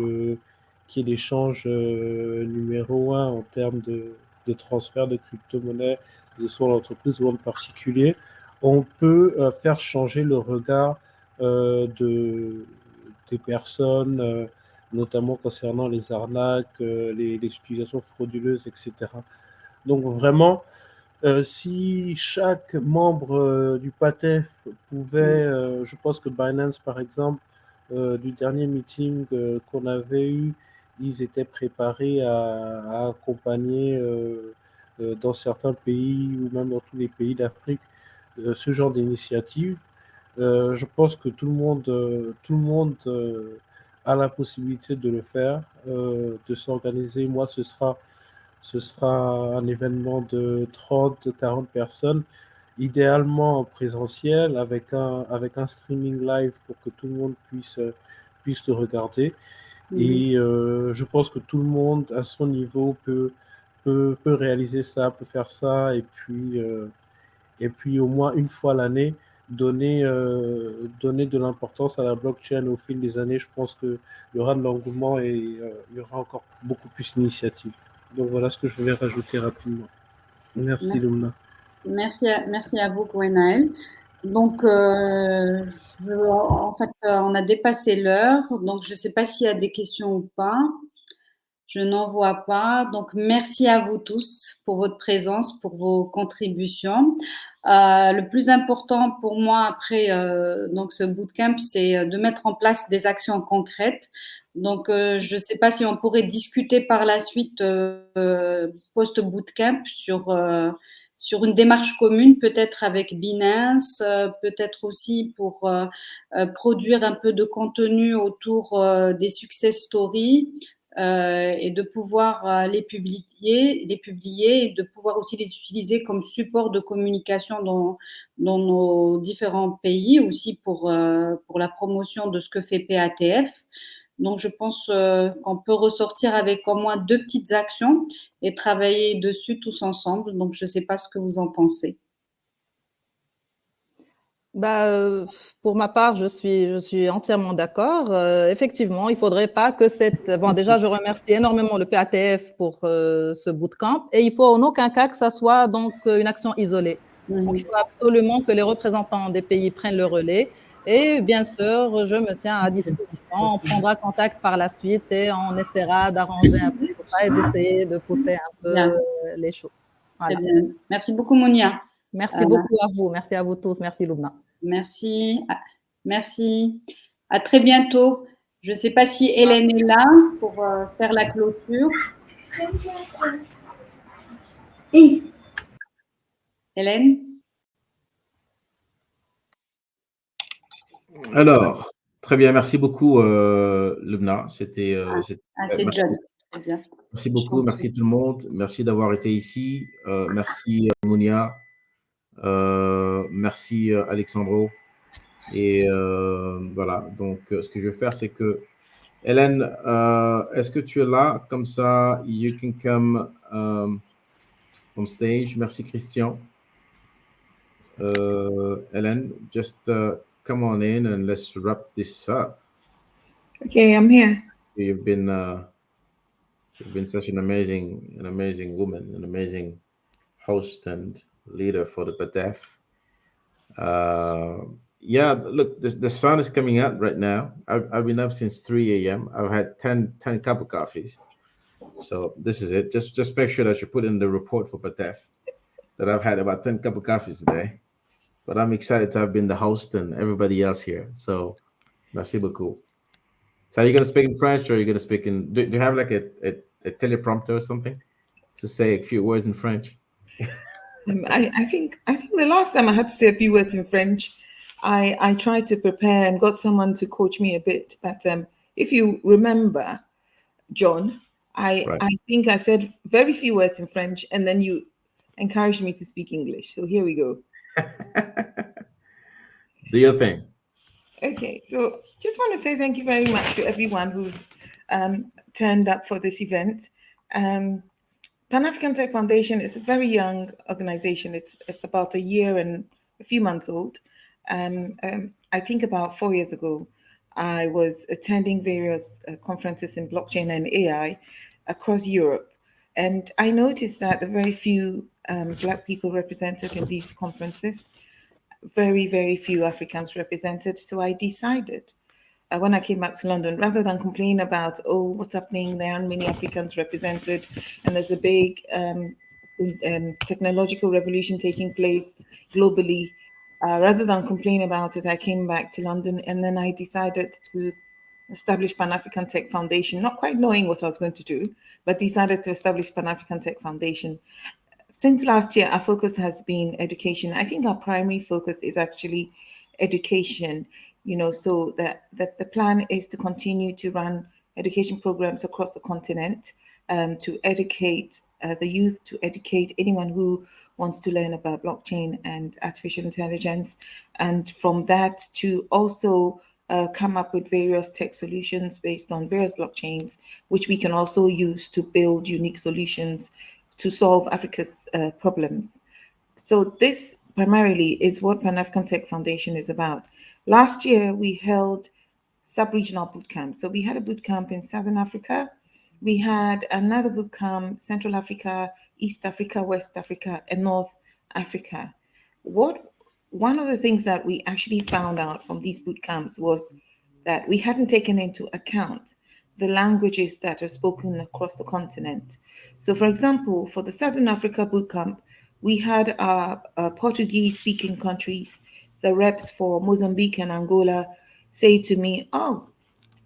l'échange numéro 1 en termes de transfert de crypto-monnaies, que ce soit l'entreprise ou en particulier, on peut faire changer le regard des personnes, notamment concernant les arnaques, les utilisations frauduleuses, etc. Donc vraiment, si chaque membre du PATEF pouvait, je pense que Binance, par exemple, du dernier meeting qu'on avait eu, ils étaient préparés à accompagner dans certains pays ou même dans tous les pays d'Afrique ce genre d'initiative. Je pense que tout le monde a la possibilité de le faire, de s'organiser. Moi, ce sera un événement de 30-40 personnes, idéalement en présentiel, avec un streaming live pour que tout le monde puisse le regarder. Et je pense que tout le monde, à son niveau, peut réaliser ça, peut faire ça, et puis au moins une fois l'année, donner de l'importance à la blockchain au fil des années. Je pense qu'il y aura de l'engouement et il y aura encore beaucoup plus d'initiatives. Donc voilà ce que je voulais rajouter rapidement. Merci Lumna. Merci à vous, Gwenaël. Donc, en fait, on a dépassé l'heure, donc je ne sais pas s'il y a des questions ou pas. Je n'en vois pas. Donc, merci à vous tous pour votre présence, pour vos contributions. Le plus important pour moi après donc ce bootcamp, c'est de mettre en place des actions concrètes. Donc, je ne sais pas si on pourrait discuter par la suite post-bootcamp sur une démarche commune, peut-être avec Binance, peut-être aussi pour produire un peu de contenu autour des success stories. Et de pouvoir les publier et de pouvoir aussi les utiliser comme support de communication dans nos différents pays, aussi pour la promotion de ce que fait PATF. Donc, je pense qu'on peut ressortir avec au moins 2 petites actions et travailler dessus tous ensemble. Donc, je ne sais pas ce que vous en pensez. Pour ma part, je suis entièrement d'accord. Effectivement, il faudrait pas que Bon, déjà, je remercie énormément le PATF pour ce bootcamp et il faut en aucun cas que ça soit donc une action isolée. Donc, il faut absolument que les représentants des pays prennent le relais. Et bien sûr, je me tiens à disposition. On prendra contact par la suite et on essaiera d'arranger un peu tout ça et d'essayer de pousser un peu les choses. Voilà. Très bien. Merci beaucoup, Monia. Merci beaucoup à vous. Merci à vous tous. Merci, Lumna. Merci. Merci. À très bientôt. Je ne sais pas si Hélène est là pour faire la clôture. Hélène? Alors, très bien. Merci beaucoup, Lumna. C'était c'est John. Très bien. Merci beaucoup. Merci tout le monde. Merci d'avoir été ici. Merci, Monia. Merci, Alexandro. Et voilà. Donc, ce que je vais faire, c'est que Hélène, est-ce que tu es là? Comme ça, you can come on stage. Merci, Christian. Hélène, just come on in and let's wrap this up. Okay, I'm here. You've been such an amazing woman, an amazing host and leader for the PATEF. Yeah, look, the sun is coming out right now. I've been up since 3 a.m. I've had 10 cup of coffees. So this is it. Just make sure that you put in the report for PATEF that I've had about 10 cup of coffees today. But I'm excited to have been the host and everybody else here. So merci beaucoup. So are you going to speak in French or are you going to speak in, do you have like a teleprompter or something to say a few words in French? I think the last time I had to say a few words in French, I tried to prepare and got someone to coach me a bit. But if you remember, John, I think I said very few words in French and then you encouraged me to speak English. So here we go. Do your thing. Okay, so just want to say thank you very much to everyone who's turned up for this event. Pan-African Tech Foundation is a very young organization. It's about a year and a few months old. I think about 4 years ago, I was attending various conferences in blockchain and AI across Europe. And I noticed that there are very few Black people represented in these conferences, very, very few Africans represented. So I decided when I came back to London, rather than complain about, oh, what's happening, there aren't many Africans represented, and there's a big technological revolution taking place globally, rather than complain about it, I came back to London, and then I decided to establish Pan-African Tech Foundation, not quite knowing what I was going to do, but decided to establish Pan-African Tech Foundation. Since last year, our focus has been education. I think our primary focus is actually education, so that the plan is to continue to run education programs across the continent, to educate the youth, to educate anyone who wants to learn about blockchain and artificial intelligence, and from that to also come up with various tech solutions based on various blockchains, which we can also use to build unique solutions to solve Africa's problems. So this primarily is what Pan-African Tech Foundation is about. Last year, we held sub-regional boot camp. So we had a boot camp in Southern Africa. We had another boot camp, Central Africa, East Africa, West Africa, and North Africa. One of the things that we actually found out from these boot camps was that we hadn't taken into account the languages that are spoken across the continent. So for example, for the Southern Africa bootcamp, we had our Portuguese-speaking countries, the reps for Mozambique and Angola, say to me, oh,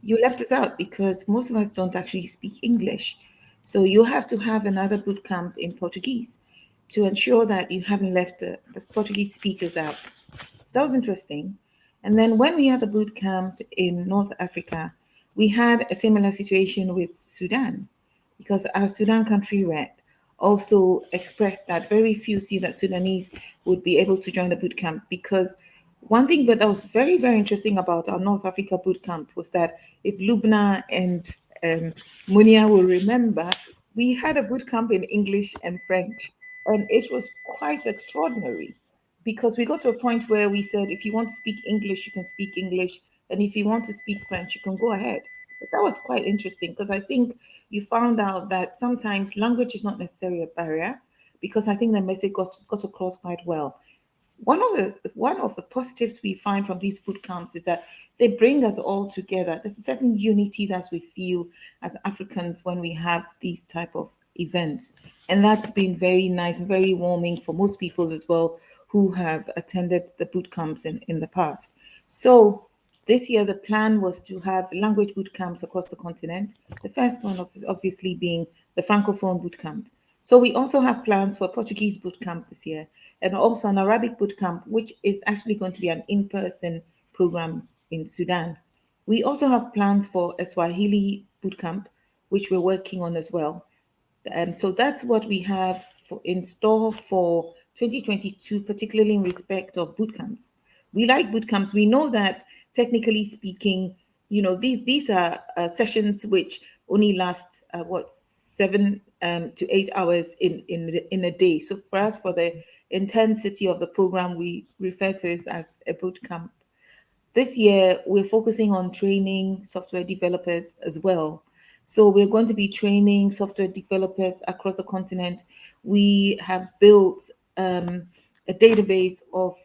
you left us out because most of us don't actually speak English. So you have to have another bootcamp in Portuguese to ensure that you haven't left the Portuguese speakers out. So that was interesting. And then when we had the bootcamp in North Africa, we had a similar situation with Sudan, because our Sudan country rep also expressed that very few Sudanese would be able to join the bootcamp, because one thing that was very, very interesting about our North Africa bootcamp was that, if Lubna and Munia will remember, we had a bootcamp in English and French, and it was quite extraordinary, because we got to a point where we said, if you want to speak English, you can speak English. And if you want to speak French, you can go ahead. But that was quite interesting, because I think you found out that sometimes language is not necessarily a barrier, because I think the message got across quite well. One of the positives we find from these boot camps is that they bring us all together. There's a certain unity that we feel as Africans when we have these type of events. And that's been very nice and very warming for most people as well who have attended the boot camps in the past. So this year, the plan was to have language boot camps across the continent. The first one, obviously, being the Francophone boot camp. So we also have plans for Portuguese boot camp this year, and also an Arabic boot camp, which is actually going to be an in-person program in Sudan. We also have plans for a Swahili boot camp, which we're working on as well. And so that's what we have in store for 2022, particularly in respect of boot camps. We like boot camps. We know that, technically speaking, these are sessions which only last 7 to 8 hours in a day. So for us, for the intensity of the program, we refer to it as a boot camp. This year, we're focusing on training software developers as well. So we're going to be training software developers across the continent. We have built a database of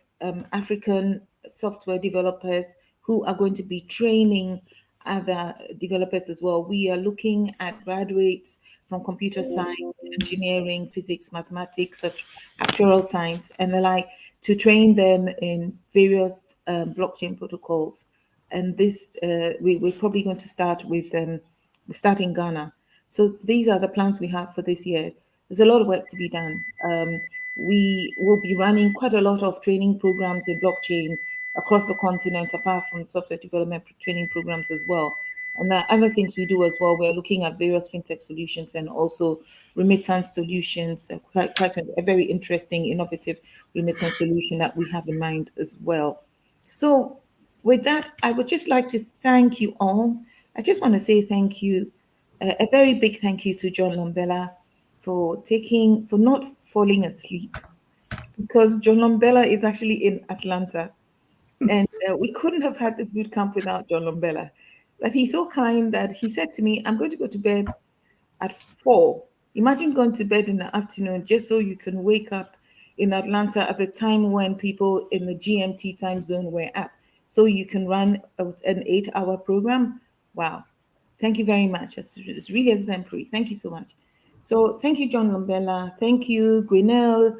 African software developers who are going to be training other developers as well. We are looking at graduates from computer science, engineering, physics, mathematics, actuarial science, and the like, to train them in various blockchain protocols. And this, we're probably going to start with start in Ghana. So these are the plans we have for this year. There's a lot of work to be done. We will be running quite a lot of training programs in blockchain across the continent, apart from software development training programs as well. And there are other things we do as well. We're looking at various fintech solutions and also remittance solutions, quite a very interesting, innovative remittance solution that we have in mind as well. So with that, I would just like to thank you all. I just want to say thank you, a very big thank you to John Lombella for not falling asleep, because John Lombella is actually in Atlanta, and we couldn't have had this boot camp without John Lombella. But he's so kind that he said to me, "I'm going to go to bed at 4. Imagine going to bed in the afternoon just so you can wake up in Atlanta at the time when people in the GMT time zone were up, so you can run an 8-hour program." Wow. Thank you very much. It's really exemplary. Thank you so much. So thank you, John Lombella. Thank you, Gwynel,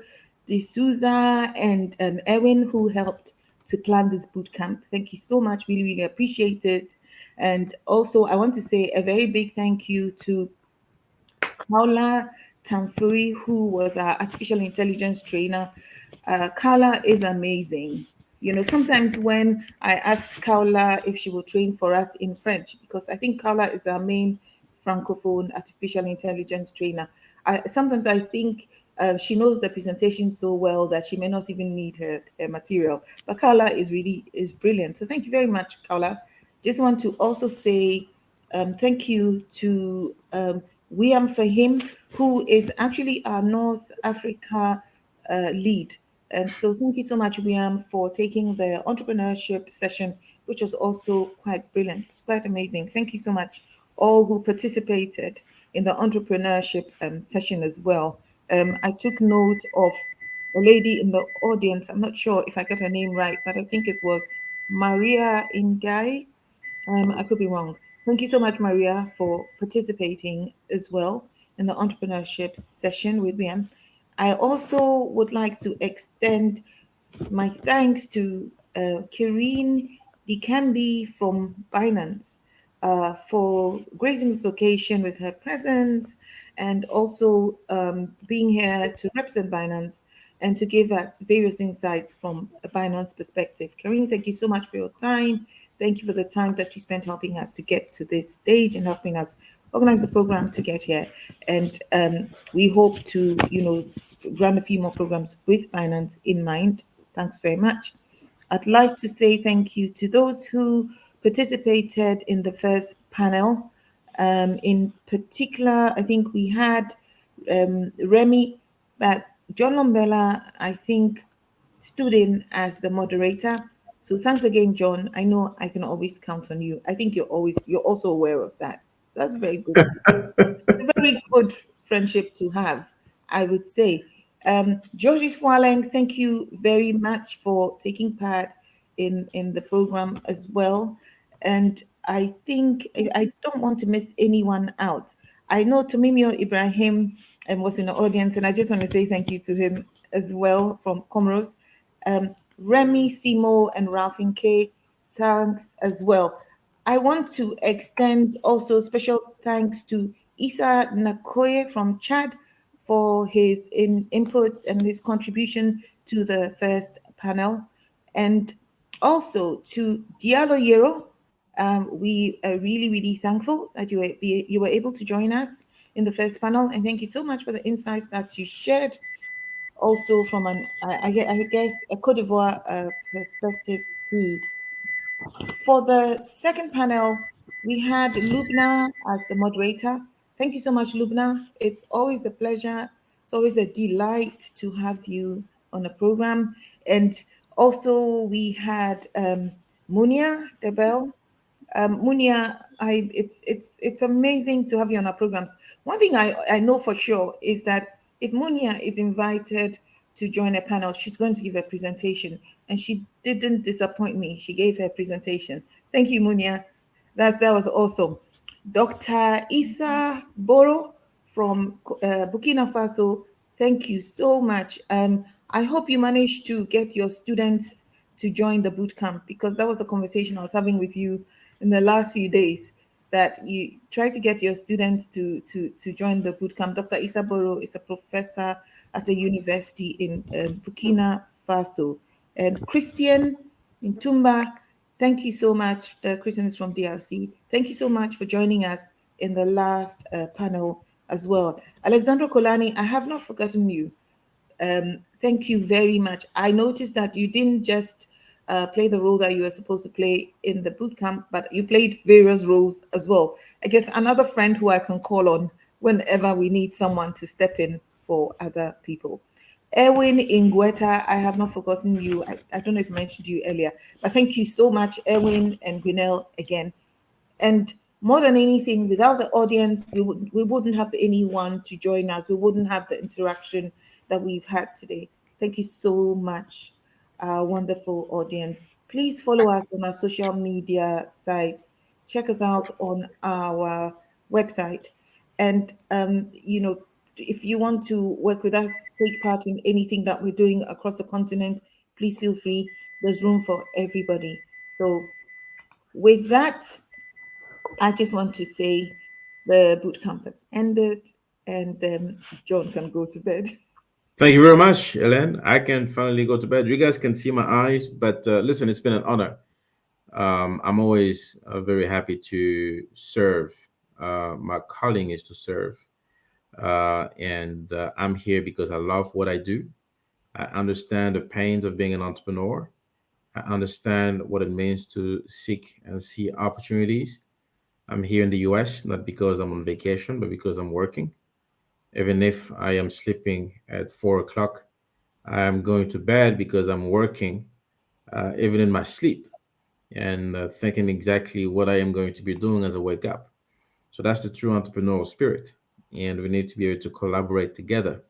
D'Souza, and Erwin, who helped to plan this boot camp. Thank you so much. Really, really appreciate it. And also, I want to say a very big thank you to Kaula Tamfuri, who was our artificial intelligence trainer. Kaula is amazing. You know, sometimes when I ask Kaula if she will train for us in French, because I think Kaula is our main Francophone artificial intelligence trainer, sometimes I think she knows the presentation so well that she may not even need her material. But Kaula is brilliant. So thank you very much, Kaula. Just want to also say thank you to William Fahim, who is actually our North Africa lead. And so thank you so much, William, for taking the entrepreneurship session, which was also quite brilliant. It's quite amazing. Thank you so much, all who participated in the entrepreneurship session as well. I took note of a lady in the audience. I'm not sure if I got her name right, but I think it was Maria Ingai. I could be wrong. Thank you so much, Maria, for participating as well in the entrepreneurship session with me. I also would like to extend my thanks to Kireen Dikembe from Binance for gracing this occasion with her presence, and also being here to represent Binance and to give us various insights from a Binance perspective. Kireen, thank you so much for your time. Thank you for the time that you spent helping us to get to this stage and helping us organize the program to get here. And we hope to, run a few more programs with Binance in mind. Thanks very much. I'd like to say thank you to those who participated in the first panel. In particular, I think we had Remy, but John Lombella, I think, stood in as the moderator. So thanks again, John. I know I can always count on you. I think you're also aware of that. That's very good. A very good friendship to have, I would say. Georges Fualeng, thank you very much for taking part in the program as well. And I think I don't want to miss anyone out. I know Tumimio Ibrahim was in the audience, and I just want to say thank you to him as well from Comoros. Remy, Simo, and Ralphin K, thanks as well. I want to extend also special thanks to Issa Nakoye from Chad for his input and his contribution to the first panel. And also to Diallo Yero, we are really, really thankful that you were able to join us in the first panel. And thank you so much for the insights that you shared, also from I guess, a Cote d'Ivoire perspective too. For the second panel, we had Lubna as the moderator. Thank you so much, Lubna. It's always a pleasure. It's always a delight to have you on the program. And also we had Munia Debel. Munia, it's amazing to have you on our programs. One thing I know for sure is that if Munia is invited to join a panel, she's going to give a presentation, and she didn't disappoint me. She gave her presentation. Thank you, Munia. That was awesome. Dr. Issa Boro from Burkina Faso, thank you so much. I hope you managed to get your students to join the bootcamp, because that was a conversation I was having with you in the last few days, that you try to get your students to join the bootcamp. Dr. Issa Boro is a professor at a university in Burkina Faso. And Christian Ntumba, thank you so much. Christian is from DRC. Thank you so much for joining us in the last panel as well. Alexandra Kolani, I have not forgotten you. Thank you very much. I noticed that you didn't just play the role that you were supposed to play in the boot camp, but you played various roles as well. I guess another friend who I can call on whenever we need someone to step in for other people. Erwin Ingweta, I have not forgotten you. I don't know if I mentioned you earlier, but thank you so much, Erwin and Gwynel again. And more than anything, without the audience, we wouldn't have anyone to join us. We wouldn't have the interaction that we've had today. Thank you so much, our wonderful audience. Please follow us on our social media sites. Check us out on our website. And, you know, if you want to work with us, take part in anything that we're doing across the continent, please feel free. There's room for everybody. So with that, I just want to say the boot camp has ended, and John can go to bed. Thank you very much, Hélène. I can finally go to bed. You guys can see my eyes, but listen, it's been an honor. I'm always very happy to serve. My calling is to serve. And I'm here because I love what I do. I understand the pains of being an entrepreneur. I understand what it means to seek and see opportunities. I'm here in the US, not because I'm on vacation, but because I'm working. Even if I am sleeping at 4 o'clock, I am going to bed because I'm working, even in my sleep, and thinking exactly what I am going to be doing as I wake up. So that's the true entrepreneurial spirit. And we need to be able to collaborate together.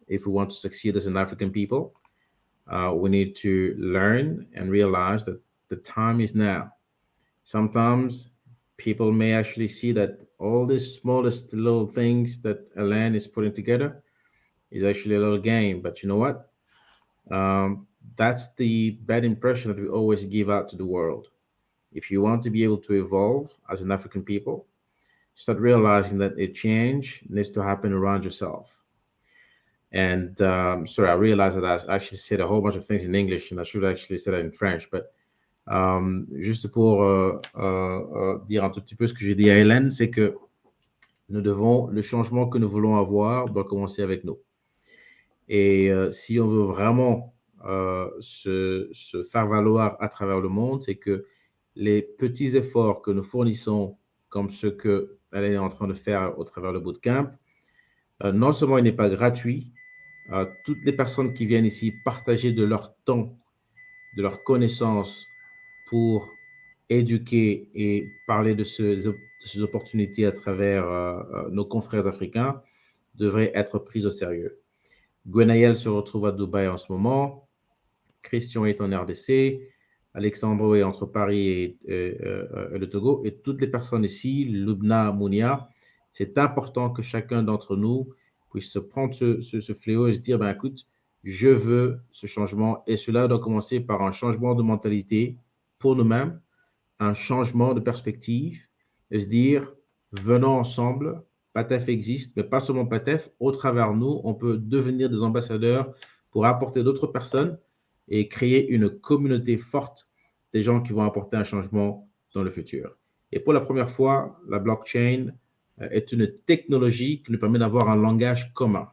If we want to succeed as an African people, we need to learn and realize that the time is now. Sometimes people may actually see that all these smallest little things that Hélène is putting together is actually a little game. But you know what? That's the bad impression that we always give out to the world. If you want to be able to evolve as an African people, start realizing that a change needs to happen around yourself. And sorry, I realized that I actually said a whole bunch of things in English, and I should actually say that in French. But juste pour dire un tout petit peu ce que j'ai dit à Hélène, c'est que le changement que nous voulons avoir doit commencer avec nous. Et si on veut vraiment se faire valoir à travers le monde, c'est que les petits efforts que nous fournissons, comme ceux que Hélène est en train de faire au travers le bootcamp, non seulement il n'est pas gratuit, toutes les personnes qui viennent ici partager de leur temps, de leurs connaissances pour éduquer et parler de ces opportunités à travers nos confrères africains devraient être prises au sérieux. Gwenaël se retrouve à Dubaï en ce moment, Christian est en RDC, Alexandre est entre Paris et le Togo, et toutes les personnes ici, Lubna, Mounia, c'est important que chacun d'entre nous puisse se prendre ce fléau et se dire, ben écoute, je veux ce changement, et cela doit commencer par un changement de mentalité pour nous-mêmes, un changement de perspective, et se dire, venons ensemble, PATEF existe, mais pas seulement PATEF, au travers nous, on peut devenir des ambassadeurs pour apporter d'autres personnes et créer une communauté forte des gens qui vont apporter un changement dans le futur. Et pour la première fois, la blockchain est une technologie qui nous permet d'avoir un langage commun.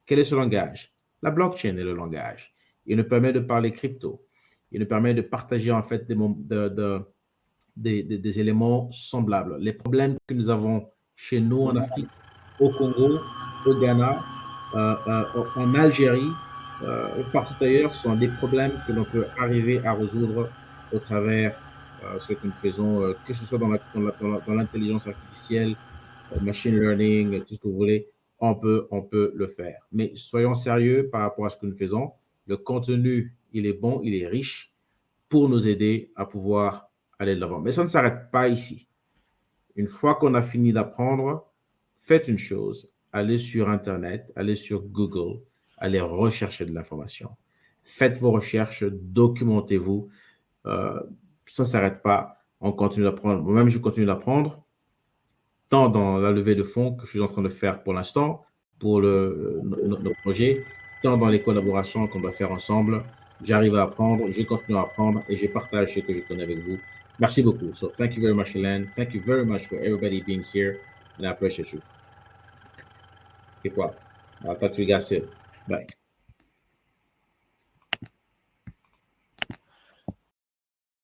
Quel est ce langage? La blockchain est le langage. Il nous permet de parler crypto. Il nous permet de partager en fait des éléments semblables. Les problèmes que nous avons chez nous en Afrique, au Congo, au Ghana, en Algérie, partout ailleurs, sont des problèmes que l'on peut arriver à résoudre au travers ce que nous faisons, que ce soit dans l'intelligence artificielle, machine learning, tout ce que vous voulez, on peut le faire. Mais soyons sérieux par rapport à ce que nous faisons. Le contenu, il est bon, il est riche pour nous aider à pouvoir aller de l'avant. Mais ça ne s'arrête pas ici. Une fois qu'on a fini d'apprendre, faites une chose, allez sur Internet, allez sur Google, allez rechercher de l'information. Faites vos recherches, documentez-vous. Ça ne s'arrête pas, on continue d'apprendre. Moi-même, je continue d'apprendre, tant dans la levée de fonds que je suis en train de faire pour l'instant, pour nos projets, tant dans les collaborations qu'on doit faire ensemble. J'arrive à apprendre, je continue à apprendre et je partage ce que je connais avec vous. Merci beaucoup. So thank you very much, Hélène. Thank you very much for everybody being here, and I appreciate you. Keep up. I'll talk to you guys soon. Bye.